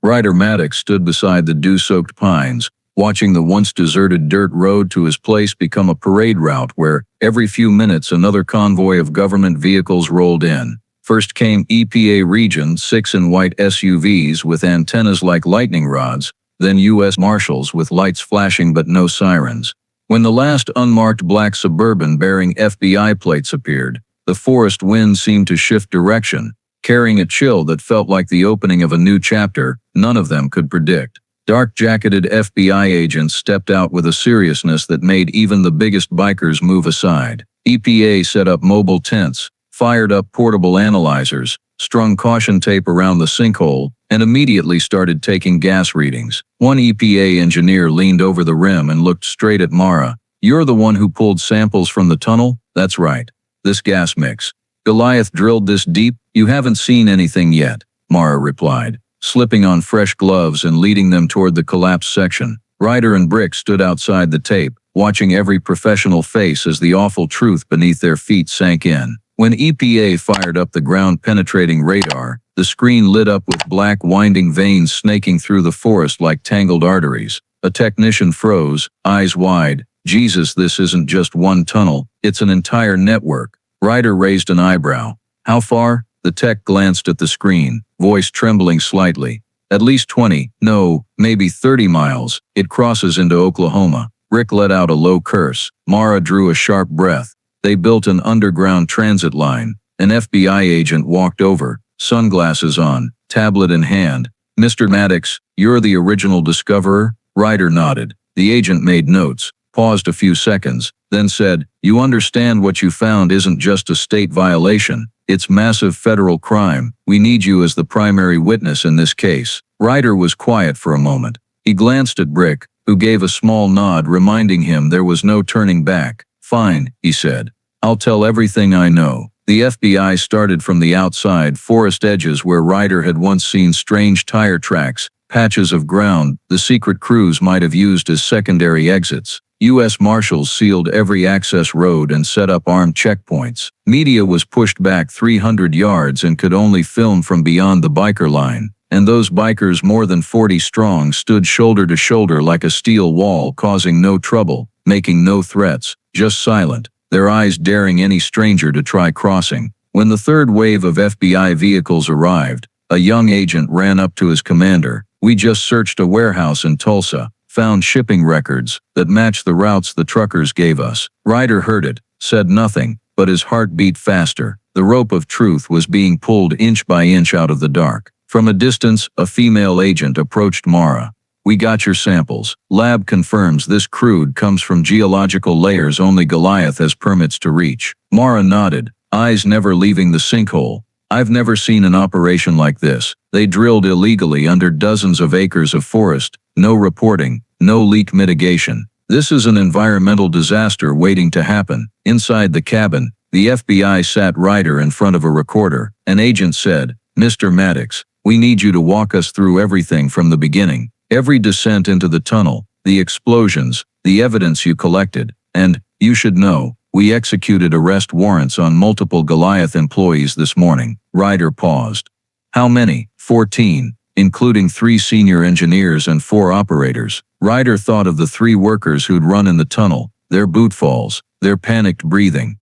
Ryder Maddox stood beside the dew-soaked pines, watching the once deserted dirt road to his place become a parade route where, every few minutes, another convoy of government vehicles rolled in. First came EPA Region 6 in white SUVs with antennas like lightning rods, then U.S. Marshals with lights flashing but no sirens. When the last unmarked black Suburban bearing FBI plates appeared, the forest wind seemed to shift direction, carrying a chill that felt like the opening of a new chapter none of them could predict. Dark-jacketed FBI agents stepped out with a seriousness that made even the biggest bikers move aside. EPA set up mobile tents, fired up portable analyzers, strung caution tape around the sinkhole, and immediately started taking gas readings. One EPA engineer leaned over the rim and looked straight at Mara. "You're the one who pulled samples from the tunnel?" "That's right. This gas mix. Goliath drilled this deep?" "You haven't seen anything yet," Mara replied, slipping on fresh gloves and leading them toward the collapsed section. Ryder and Brick stood outside the tape, watching every professional face as the awful truth beneath their feet sank in. When EPA fired up the ground-penetrating radar, the screen lit up with black winding veins snaking through the forest like tangled arteries. A technician froze, eyes wide. "Jesus, this isn't just one tunnel, it's an entire network." Ryder raised an eyebrow. "How far?" The tech glanced at the screen, voice trembling slightly. "At least 20, no, maybe 30 miles. It crosses into Oklahoma." Rick let out a low curse. Mara drew a sharp breath. They built an underground transit line. An FBI agent walked over, sunglasses on, tablet in hand. "Mr. Maddox, you're the original discoverer?" Ryder nodded. The agent made notes, paused a few seconds, then said, "You understand what you found isn't just a state violation. It's massive federal crime. We need you as the primary witness in this case." Ryder was quiet for a moment. He glanced at Brick, who gave a small nod reminding him there was no turning back. "Fine," he said. "I'll tell everything I know." The FBI started from the outside forest edges where Ryder had once seen strange tire tracks, patches of ground the secret crews might have used as secondary exits. U.S. Marshals sealed every access road and set up armed checkpoints. Media was pushed back 300 yards and could only film from beyond the biker line. And those bikers, more than 40 strong, stood shoulder to shoulder like a steel wall, causing no trouble, making no threats, just silent, their eyes daring any stranger to try crossing. When the third wave of FBI vehicles arrived, a young agent ran up to his commander. "We just searched a warehouse in Tulsa, found shipping records that matched the routes the truckers gave us." Ryder heard it, said nothing, but his heart beat faster. The rope of truth was being pulled inch by inch out of the dark. From a distance, a female agent approached Mara. We got your samples. Lab confirms this crude comes from geological layers only Goliath has permits to reach. Mara nodded, eyes never leaving the sinkhole. I've never seen an operation like this. They drilled illegally under dozens of acres of forest. No reporting, no leak mitigation. This is an environmental disaster waiting to happen. Inside the cabin, the FBI sat Ryder in front of a recorder. An agent said, "Mr. Maddox, we need you to walk us through everything from the beginning. Every descent into the tunnel, the explosions, the evidence you collected, and, you should know, we executed arrest warrants on multiple Goliath employees this morning." Ryder paused. "How many?" 14, including 3 senior engineers and 4 operators. Ryder thought of the 3 workers who'd run in the tunnel, their boot falls, their panicked breathing.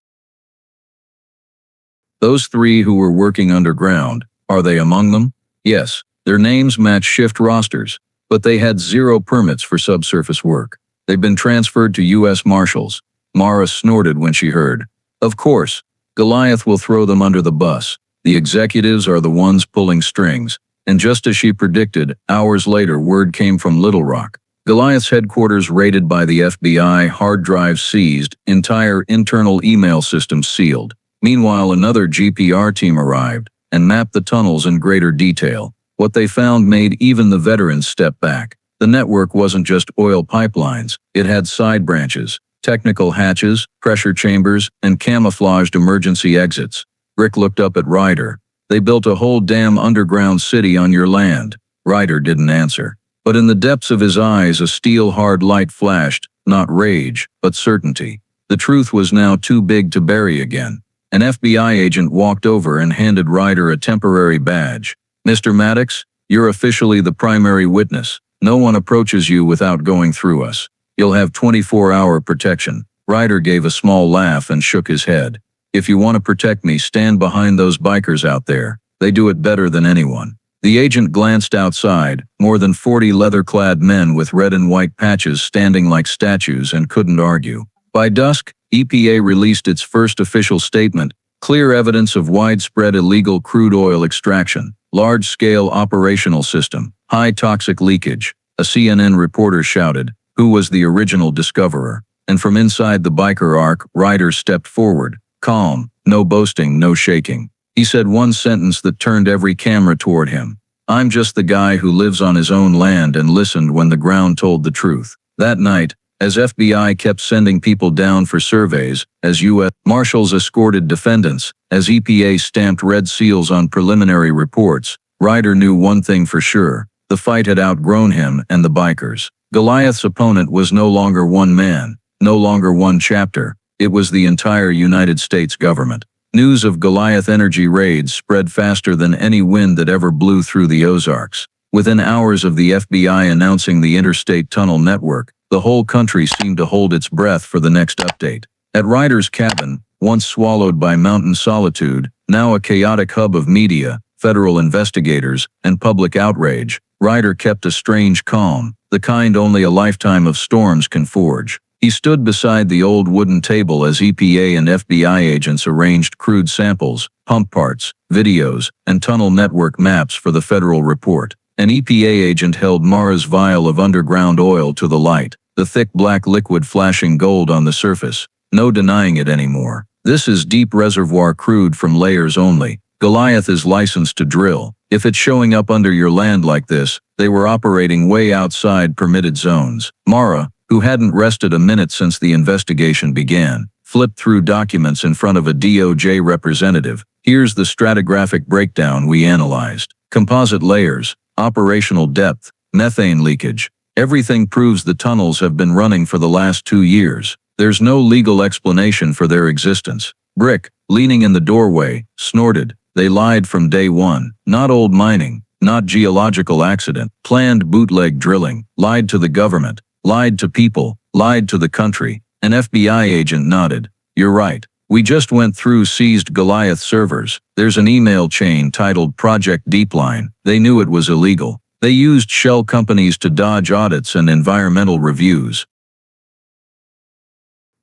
Those 3 who were working underground, are they among them? Yes, their names match shift rosters, but they had 0 permits for subsurface work. They've been transferred to U.S. Marshals. Mara snorted when she heard. Of course, Goliath will throw them under the bus. The executives are the ones pulling strings. And just as she predicted, hours later word came from Little Rock. Goliath's headquarters raided by the FBI, hard drives seized, entire internal email systems sealed. Meanwhile, another GPR team arrived and mapped the tunnels in greater detail. What they found made even the veterans step back. The network wasn't just oil pipelines, it had side branches, technical hatches, pressure chambers, and camouflaged emergency exits. Rick looked up at Ryder. "They built a whole damn underground city on your land." Ryder didn't answer. But in the depths of his eyes a steel-hard light flashed, not rage, but certainty. The truth was now too big to bury again. An FBI agent walked over and handed Ryder a temporary badge. "Mr. Maddox, you're officially the primary witness. No one approaches you without going through us. You'll have 24-hour protection." Ryder gave a small laugh and shook his head. "If you want to protect me, stand behind those bikers out there. They do it better than anyone." The agent glanced outside, more than 40 leather-clad men with red and white patches standing like statues, and couldn't argue. By dusk, EPA released its first official statement, clear evidence of widespread illegal crude oil extraction, large-scale operational system, high toxic leakage. A CNN reporter shouted, "Who was the original discoverer?" And from inside the biker arc, Ryder stepped forward, calm, no boasting, no shaking. He said one sentence that turned every camera toward him. "I'm just the guy who lives on his own land and listened when the ground told the truth." That night, as FBI kept sending people down for surveys, as U.S. Marshals escorted defendants, as EPA stamped red seals on preliminary reports, Ryder knew one thing for sure: the fight had outgrown him and the bikers. Goliath's opponent was no longer one man, no longer one chapter. It was the entire United States government. News of Goliath energy raids spread faster than any wind that ever blew through the Ozarks. Within hours of the FBI announcing the interstate tunnel network, the whole country seemed to hold its breath for the next update. At Ryder's cabin, once swallowed by mountain solitude, now a chaotic hub of media, federal investigators, and public outrage, Ryder kept a strange calm, the kind only a lifetime of storms can forge. He stood beside the old wooden table as EPA and FBI agents arranged crude samples, pump parts, videos, and tunnel network maps for the federal report. An EPA agent held Mara's vial of underground oil to the light, the thick black liquid flashing gold on the surface. No denying it anymore. "This is deep reservoir crude from layers only. Goliath is licensed to drill. If it's showing up under your land like this, they were operating way outside permitted zones." Mara, who hadn't rested a minute since the investigation began, flipped through documents in front of a DOJ representative. "Here's the stratigraphic breakdown we analyzed. Composite layers, operational depth, methane leakage. Everything proves the tunnels have been running for the last 2 years. There's no legal explanation for their existence." Brick, leaning in the doorway, snorted. "They lied from day one. Not old mining, not geological accident, planned bootleg drilling, lied to the government. Lied to people, lied to the country." An FBI agent nodded. "You're right. We just went through seized Goliath servers. There's an email chain titled Project Deepline. They knew it was illegal. They used shell companies to dodge audits and environmental reviews."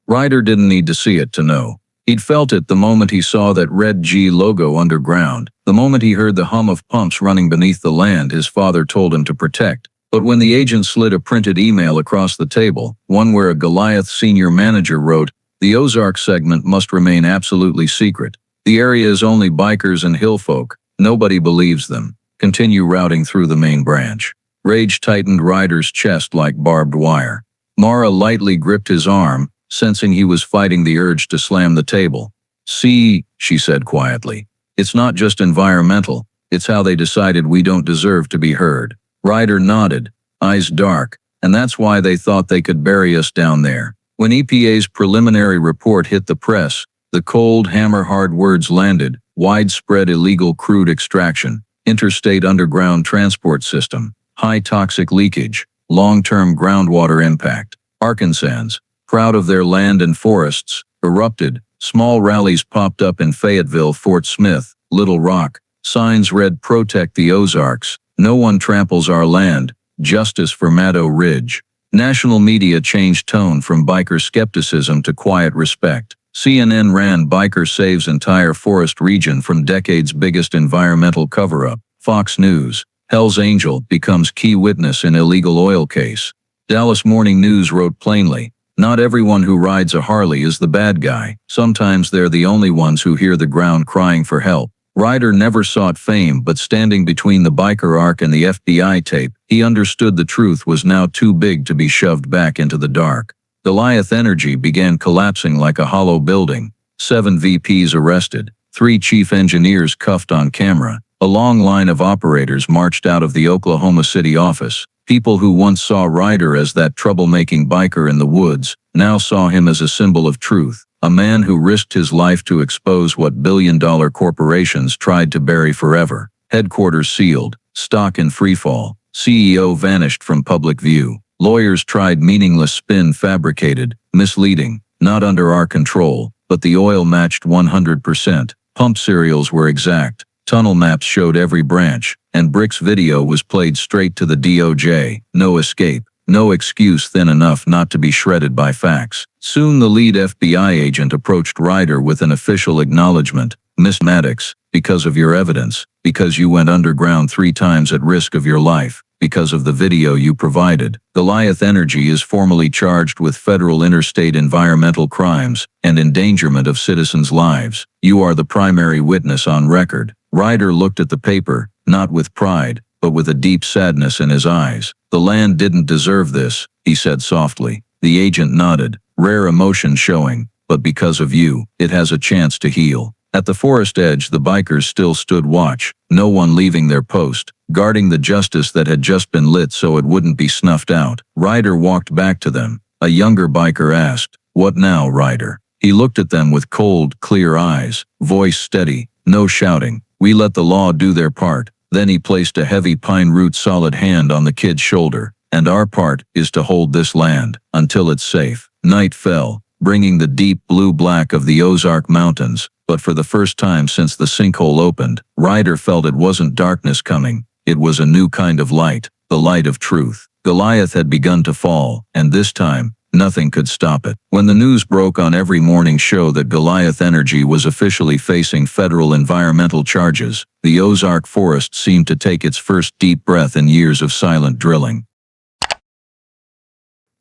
Ryder didn't need to see it to know. He'd felt it the moment he saw that red G logo underground, the moment he heard the hum of pumps running beneath the land his father told him to protect. But when the agent slid a printed email across the table, one where a Goliath senior manager wrote, "The Ozark segment must remain absolutely secret. The area is only bikers and hillfolk. Nobody believes them. Continue routing through the main branch." Rage tightened Ryder's chest like barbed wire. Mara lightly gripped his arm, sensing he was fighting the urge to slam the table. "See," she said quietly, "it's not just environmental, it's how they decided we don't deserve to be heard." Ryder nodded, eyes dark, "And that's why they thought they could bury us down there." When EPA's preliminary report hit the press, the cold, hammer-hard words landed: widespread illegal crude extraction, interstate underground transport system, high toxic leakage, long-term groundwater impact. Arkansans, proud of their land and forests, erupted. Small rallies popped up in Fayetteville, Fort Smith, Little Rock. Signs read, "Protect the Ozarks. No one tramples our land. Justice for Maddow Ridge." National media changed tone from biker skepticism to quiet respect. CNN ran, "Biker saves entire forest region from decade's biggest environmental cover-up." Fox News, "Hell's Angel becomes key witness in illegal oil case." Dallas Morning News wrote plainly, "Not everyone who rides a Harley is the bad guy. Sometimes they're the only ones who hear the ground crying for help." Ryder never sought fame, but standing between the biker arc and the FBI tape, he understood the truth was now too big to be shoved back into the dark. Goliath Energy began collapsing like a hollow building. 7 VPs arrested, 3 chief engineers cuffed on camera. A long line of operators marched out of the Oklahoma City office. People who once saw Ryder as that troublemaking biker in the woods now saw him as a symbol of truth, a man who risked his life to expose what billion-dollar corporations tried to bury forever. Headquarters sealed, stock in freefall, CEO vanished from public view. Lawyers tried meaningless spin, fabricated, misleading, not under our control, but the oil matched 100%. Pump serials were exact. Tunnel maps showed every branch, and Brick's video was played straight to the DOJ. No escape, no excuse thin enough not to be shredded by facts. Soon the lead FBI agent approached Ryder with an official acknowledgement. "Miss Maddox, because of your evidence, because you went underground 3 times at risk of your life, because of the video you provided, Goliath Energy is formally charged with federal interstate environmental crimes and endangerment of citizens' lives. You are the primary witness on record." Ryder looked at the paper, not with pride, but with a deep sadness in his eyes. "The land didn't deserve this," he said softly. The agent nodded, rare emotion showing, "But because of you, it has a chance to heal." At the forest edge, the bikers still stood watch, no one leaving their post, guarding the justice that had just been lit so it wouldn't be snuffed out. Ryder walked back to them. A younger biker asked, "What now, Ryder?" He looked at them with cold, clear eyes, voice steady, no shouting. "We let the law do their part." Then he placed a heavy pine root solid hand on the kid's shoulder. "And our part is to hold this land until it's safe." Night fell, bringing the deep blue-black of the Ozark Mountains, but for the first time since the sinkhole opened, Ryder felt it wasn't darkness coming. It was a new kind of light, the light of truth. Goliath had begun to fall, and this time, nothing could stop it. When the news broke on every morning show that Goliath Energy was officially facing federal environmental charges, the Ozark Forest seemed to take its first deep breath in years of silent drilling.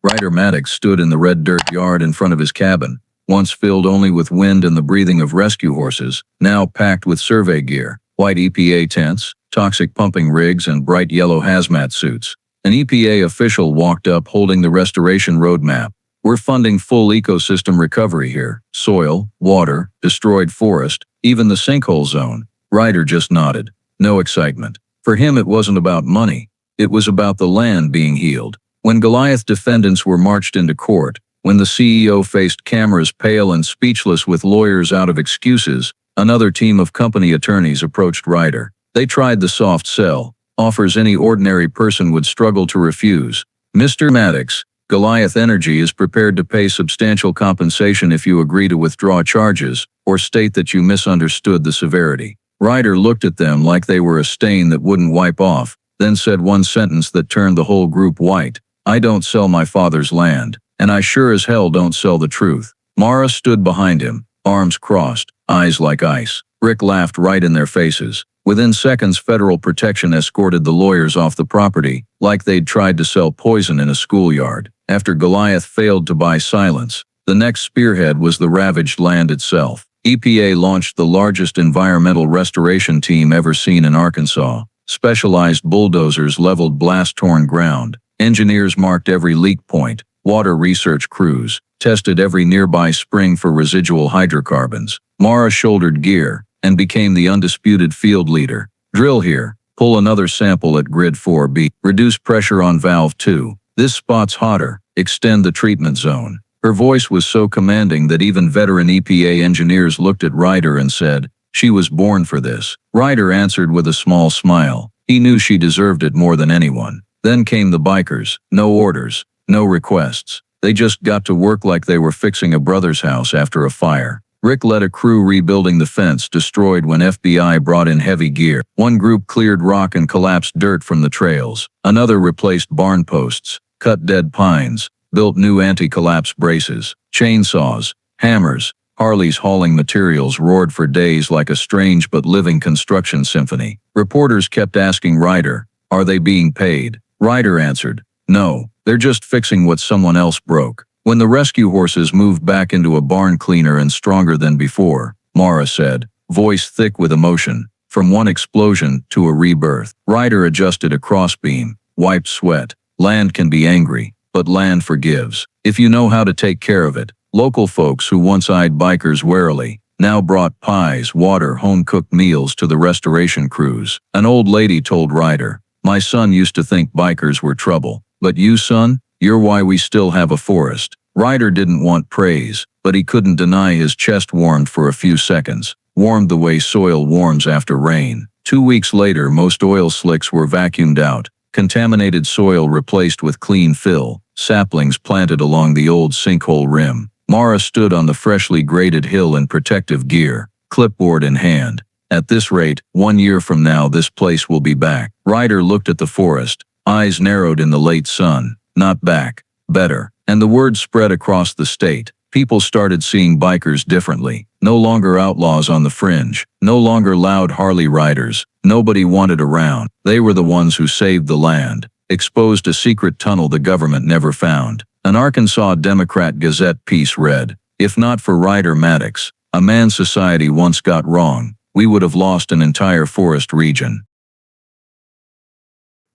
Ryder Maddox stood in the red dirt yard in front of his cabin, once filled only with wind and the breathing of rescue horses, now packed with survey gear, white EPA tents, toxic pumping rigs, and bright yellow hazmat suits. An EPA official walked up holding the restoration roadmap. "We're funding full ecosystem recovery here. Soil, water, destroyed forest, even the sinkhole zone." Ryder just nodded. No excitement. For him it wasn't about money. It was about the land being healed. When Goliath defendants were marched into court, when the CEO faced cameras pale and speechless with lawyers out of excuses, another team of company attorneys approached Ryder. They tried the soft sell, offers any ordinary person would struggle to refuse. "Mr. Maddox, Goliath Energy is prepared to pay substantial compensation if you agree to withdraw charges or state that you misunderstood the severity." Ryder looked at them like they were a stain that wouldn't wipe off, then said one sentence that turned the whole group white. "I don't sell my father's land, and I sure as hell don't sell the truth." Mara stood behind him, arms crossed, eyes like ice. Rick laughed right in their faces. Within seconds, federal protection escorted the lawyers off the property, like they'd tried to sell poison in a schoolyard. After Goliath failed to buy silence, the next spearhead was the ravaged land itself. EPA launched the largest environmental restoration team ever seen in Arkansas. Specialized bulldozers leveled blast-torn ground. Engineers marked every leak point. Water research crews tested every nearby spring for residual hydrocarbons. Mara shouldered gear and became the undisputed field leader. Drill here. Pull another sample at grid 4B. Reduce pressure on valve 2. This spot's hotter. Extend the treatment zone. Her voice was so commanding that even veteran EPA engineers looked at Ryder and said, "She was born for this." Ryder answered with a small smile. He knew she deserved it more than anyone. Then came the bikers. No orders, no requests. They just got to work like they were fixing a brother's house after a fire. Rick led a crew rebuilding the fence destroyed when FBI brought in heavy gear. One group cleared rock and collapsed dirt from the trails. Another replaced barn posts, cut dead pines, built new anti-collapse braces, chainsaws, hammers. Harleys hauling materials roared for days like a strange but living construction symphony. Reporters kept asking Ryder, "Are they being paid?" Ryder answered, "No, they're just fixing what someone else broke." When the rescue horses moved back into a barn cleaner and stronger than before, Mara said, voice thick with emotion, "From one explosion to a rebirth." Ryder adjusted a crossbeam, wiped sweat. Land can be angry, but land forgives, if you know how to take care of it. Local folks who once eyed bikers warily now brought pies, water, home-cooked meals to the restoration crews. An old lady told Ryder, "My son used to think bikers were trouble. But you, son, you're why we still have a forest." Ryder didn't want praise, but he couldn't deny his chest warmed for a few seconds. Warmed the way soil warms after rain. 2 weeks later, most oil slicks were vacuumed out. Contaminated soil replaced with clean fill. Saplings planted along the old sinkhole rim. Mara stood on the freshly graded hill in protective gear, clipboard in hand. At this rate, 1 year from now this place will be back. Ryder looked at the forest, eyes narrowed in the late sun. Not back, better. And the word spread across the state. People started seeing bikers differently. No longer outlaws on the fringe. No longer loud Harley riders. Nobody wanted around. They were the ones who saved the land. Exposed a secret tunnel the government never found. An Arkansas Democrat Gazette piece read, "If not for Ryder Maddox, a man society once got wrong, we would have lost an entire forest region."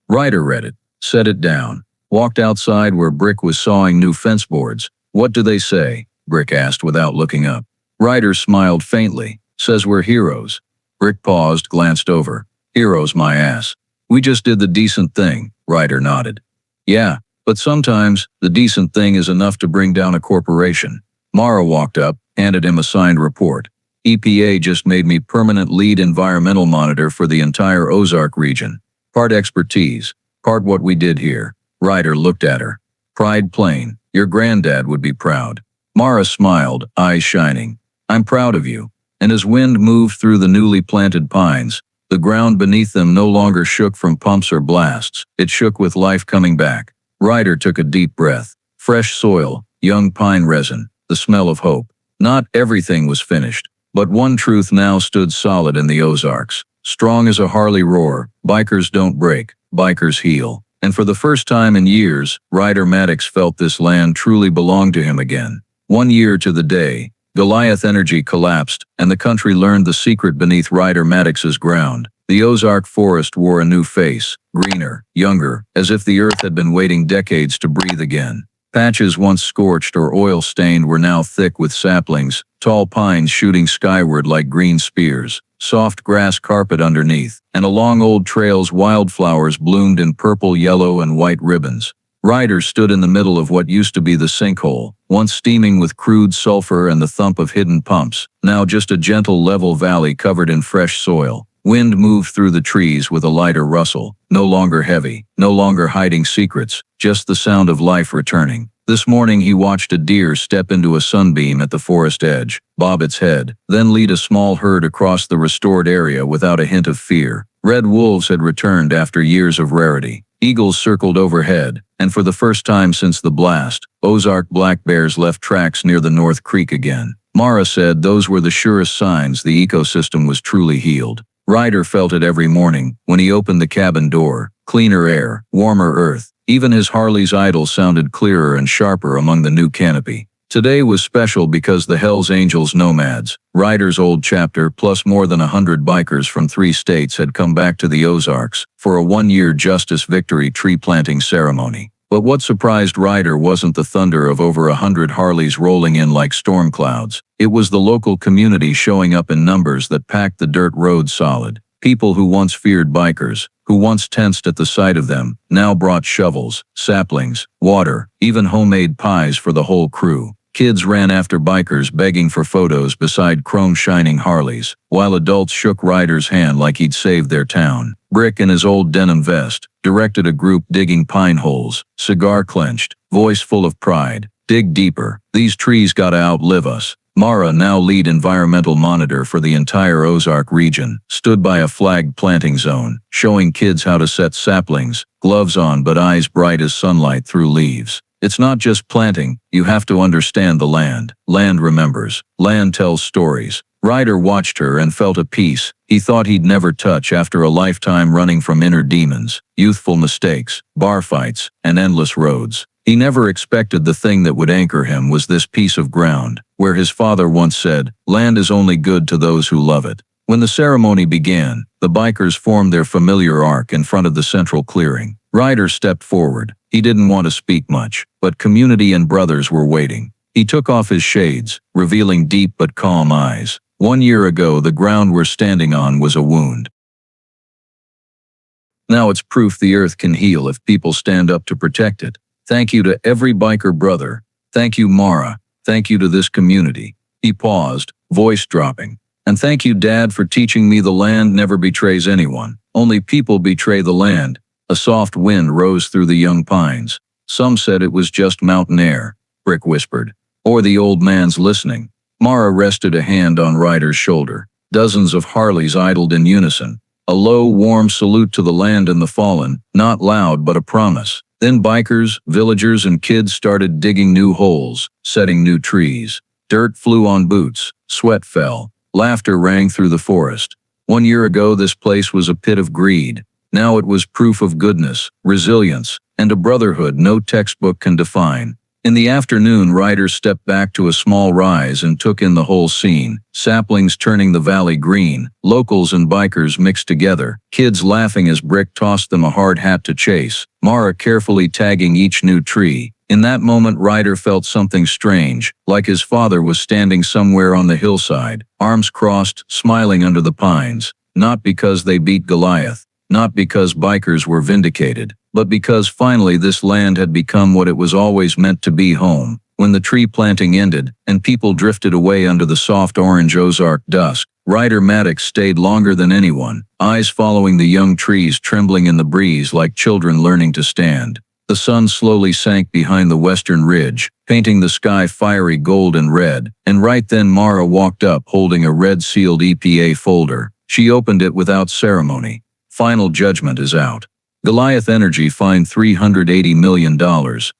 Ryder read it, set it down, walked outside where Brick was sawing new fence boards. "What do they say?" Brick asked without looking up. Ryder smiled faintly, "Says we're heroes." Brick paused, glanced over. "Heroes my ass. We just did the decent thing." Ryder nodded. "Yeah, but sometimes the decent thing is enough to bring down a corporation." Mara walked up, handed him a signed report. "EPA just made me permanent lead environmental monitor for the entire Ozark region. Part expertise, part what we did here." Ryder looked at her. "Pride plain. Your granddad would be proud." Mara smiled, eyes shining. "I'm proud of you." And as wind moved through the newly planted pines, the ground beneath them no longer shook from pumps or blasts. It shook with life coming back. Ryder took a deep breath. Fresh soil, young pine resin, the smell of hope. Not everything was finished, but one truth now stood solid in the Ozarks. Strong as a Harley roar, bikers don't break, bikers heal. And for the first time in years, Ryder Maddox felt this land truly belonged to him again. 1 year to the day, Goliath Energy collapsed, and the country learned the secret beneath Ryder Maddox's ground. The Ozark forest wore a new face, greener, younger, as if the earth had been waiting decades to breathe again. Patches once scorched or oil-stained were now thick with saplings, tall pines shooting skyward like green spears, soft grass carpet underneath, and along old trails wildflowers bloomed in purple, yellow, and white ribbons. Ryder stood in the middle of what used to be the sinkhole, once steaming with crude sulfur and the thump of hidden pumps, now just a gentle level valley covered in fresh soil. Wind moved through the trees with a lighter rustle, no longer heavy, no longer hiding secrets, just the sound of life returning. This morning he watched a deer step into a sunbeam at the forest edge, bob its head, then lead a small herd across the restored area without a hint of fear. Red wolves had returned after years of rarity. Eagles circled overhead, and for the first time since the blast, Ozark black bears left tracks near the North Creek again. Mara said those were the surest signs the ecosystem was truly healed. Ryder felt it every morning when he opened the cabin door. Cleaner air, warmer earth. Even his Harley's idle sounded clearer and sharper among the new canopy. Today was special because the Hells Angels Nomads, Ryder's old chapter plus more than 100 bikers from 3 states had come back to the Ozarks for a 1-year Justice Victory tree planting ceremony. But what surprised Ryder wasn't the thunder of over 100 Harleys rolling in like storm clouds. It was the local community showing up in numbers that packed the dirt roads solid. People who once feared bikers, who once tensed at the sight of them, now brought shovels, saplings, water, even homemade pies for the whole crew. Kids ran after bikers begging for photos beside chrome-shining Harleys, while adults shook Ryder's hand like he'd saved their town. Brick, in his old denim vest, directed a group digging pine holes, cigar clenched, voice full of pride. Dig deeper. These trees gotta outlive us. Mara, now lead environmental monitor for the entire Ozark region, stood by a flagged planting zone, showing kids how to set saplings, gloves on but eyes bright as sunlight through leaves. It's not just planting, you have to understand the land. Land remembers. Land tells stories. Ryder watched her and felt a peace he thought he'd never touch after a lifetime running from inner demons, youthful mistakes, bar fights, and endless roads. He never expected the thing that would anchor him was this piece of ground, where his father once said, "Land is only good to those who love it." When the ceremony began, the bikers formed their familiar arc in front of the central clearing. Ryder stepped forward. He didn't want to speak much, but community and brothers were waiting. He took off his shades, revealing deep but calm eyes. 1 year ago, the ground we're standing on was a wound. Now it's proof the earth can heal if people stand up to protect it. Thank you to every biker brother. Thank you, Mara. Thank you to this community. He paused, voice dropping. And thank you, Dad, for teaching me the land never betrays anyone. Only people betray the land. A soft wind rose through the young pines. Some said it was just mountain air, Brick whispered. Or the old man's listening. Mara rested a hand on Ryder's shoulder. Dozens of Harleys idled in unison. A low, warm salute to the land and the fallen, not loud but a promise. Then bikers, villagers, and kids started digging new holes, setting new trees. Dirt flew on boots, sweat fell, laughter rang through the forest. 1 year ago, this place was a pit of greed. Now it was proof of goodness, resilience, and a brotherhood no textbook can define. In the afternoon, Ryder stepped back to a small rise and took in the whole scene. Saplings turning the valley green, locals and bikers mixed together, kids laughing as Brick tossed them a hard hat to chase, Mara carefully tagging each new tree. In that moment, Ryder felt something strange, like his father was standing somewhere on the hillside, arms crossed, smiling under the pines. Not because they beat Goliath, not because bikers were vindicated, but because finally this land had become what it was always meant to be, home. When the tree planting ended, and people drifted away under the soft orange Ozark dusk, Ryder Maddox stayed longer than anyone, eyes following the young trees trembling in the breeze like children learning to stand. The sun slowly sank behind the western ridge, painting the sky fiery gold and red, and right then Mara walked up holding a red-sealed EPA folder. She opened it without ceremony. Final judgment is out. Goliath Energy fined $380 million,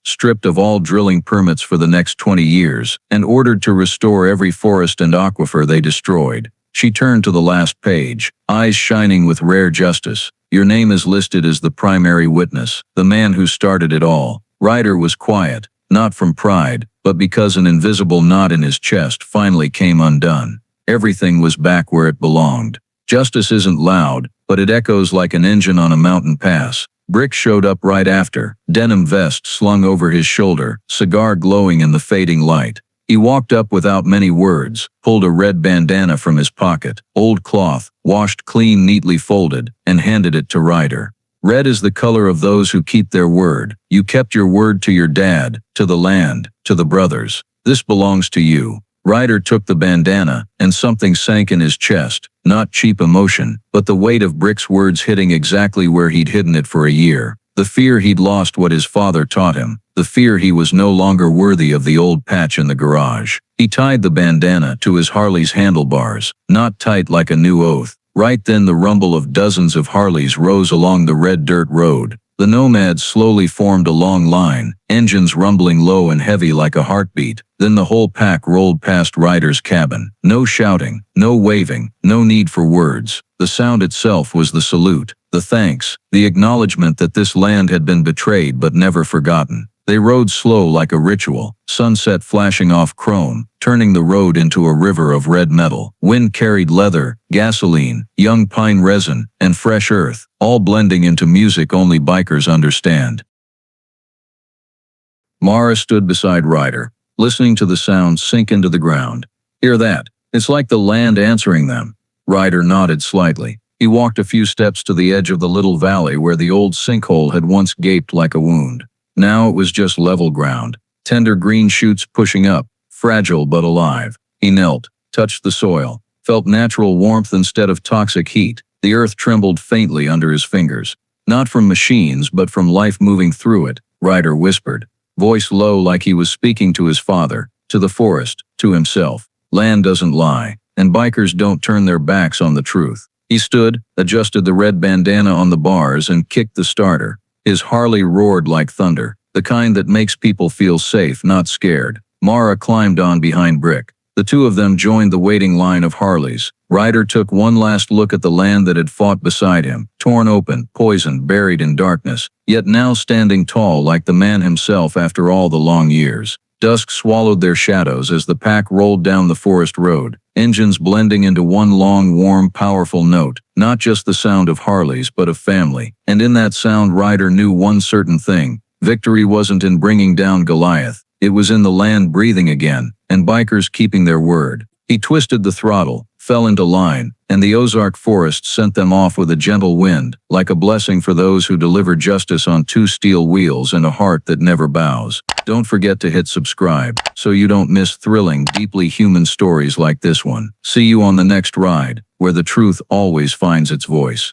stripped of all drilling permits for the next 20 years, and ordered to restore every forest and aquifer they destroyed. She turned to the last page, eyes shining with rare justice. Your name is listed as the primary witness, the man who started it all. Ryder was quiet, not from pride, but because an invisible knot in his chest finally came undone. Everything was back where it belonged. Justice isn't loud, but it echoes like an engine on a mountain pass. Brick showed up right after, denim vest slung over his shoulder, cigar glowing in the fading light. He walked up without many words, pulled a red bandana from his pocket, old cloth, washed clean, neatly folded, and handed it to Ryder. Red is the color of those who keep their word. You kept your word to your dad, to the land, to the brothers. This belongs to you. Ryder took the bandana, and something sank in his chest, not cheap emotion, but the weight of Brick's words hitting exactly where he'd hidden it for a year. The fear he'd lost what his father taught him, the fear he was no longer worthy of the old patch in the garage. He tied the bandana to his Harley's handlebars, not tight like a new oath. Right then the rumble of dozens of Harleys rose along the red dirt road. The Nomads slowly formed a long line, engines rumbling low and heavy like a heartbeat. Then the whole pack rolled past Ryder's cabin. No shouting, no waving, no need for words. The sound itself was the salute, the thanks, the acknowledgement that this land had been betrayed but never forgotten. They rode slow like a ritual, sunset flashing off chrome, turning the road into a river of red metal. Wind carried leather, gasoline, young pine resin, and fresh earth, all blending into music only bikers understand. Mara stood beside Ryder, listening to the sounds sink into the ground. Hear that? It's like the land answering them. Ryder nodded slightly. He walked a few steps to the edge of the little valley where the old sinkhole had once gaped like a wound. Now it was just level ground, tender green shoots pushing up, fragile but alive. He knelt, touched the soil, felt natural warmth instead of toxic heat. The earth trembled faintly under his fingers. Not from machines, but from life moving through it, Ryder whispered, voice low like he was speaking to his father, to the forest, to himself. Land doesn't lie, and bikers don't turn their backs on the truth. He stood, adjusted the red bandana on the bars, and kicked the starter. His Harley roared like thunder, the kind that makes people feel safe, not scared. Mara climbed on behind Brick. The two of them joined the waiting line of Harleys. Ryder took one last look at the land that had fought beside him, torn open, poisoned, buried in darkness, yet now standing tall like the man himself after all the long years. Dusk swallowed their shadows as the pack rolled down the forest road, engines blending into one long, warm, powerful note, not just the sound of Harleys but of family. And in that sound Ryder knew one certain thing. Victory wasn't in bringing down Goliath. It was in the land breathing again, and bikers keeping their word. He twisted the throttle, fell into line, and the Ozark Forest sent them off with a gentle wind, like a blessing for those who deliver justice on two steel wheels and a heart that never bows. Don't forget to hit subscribe, so you don't miss thrilling, deeply human stories like this one. See you on the next ride, where the truth always finds its voice.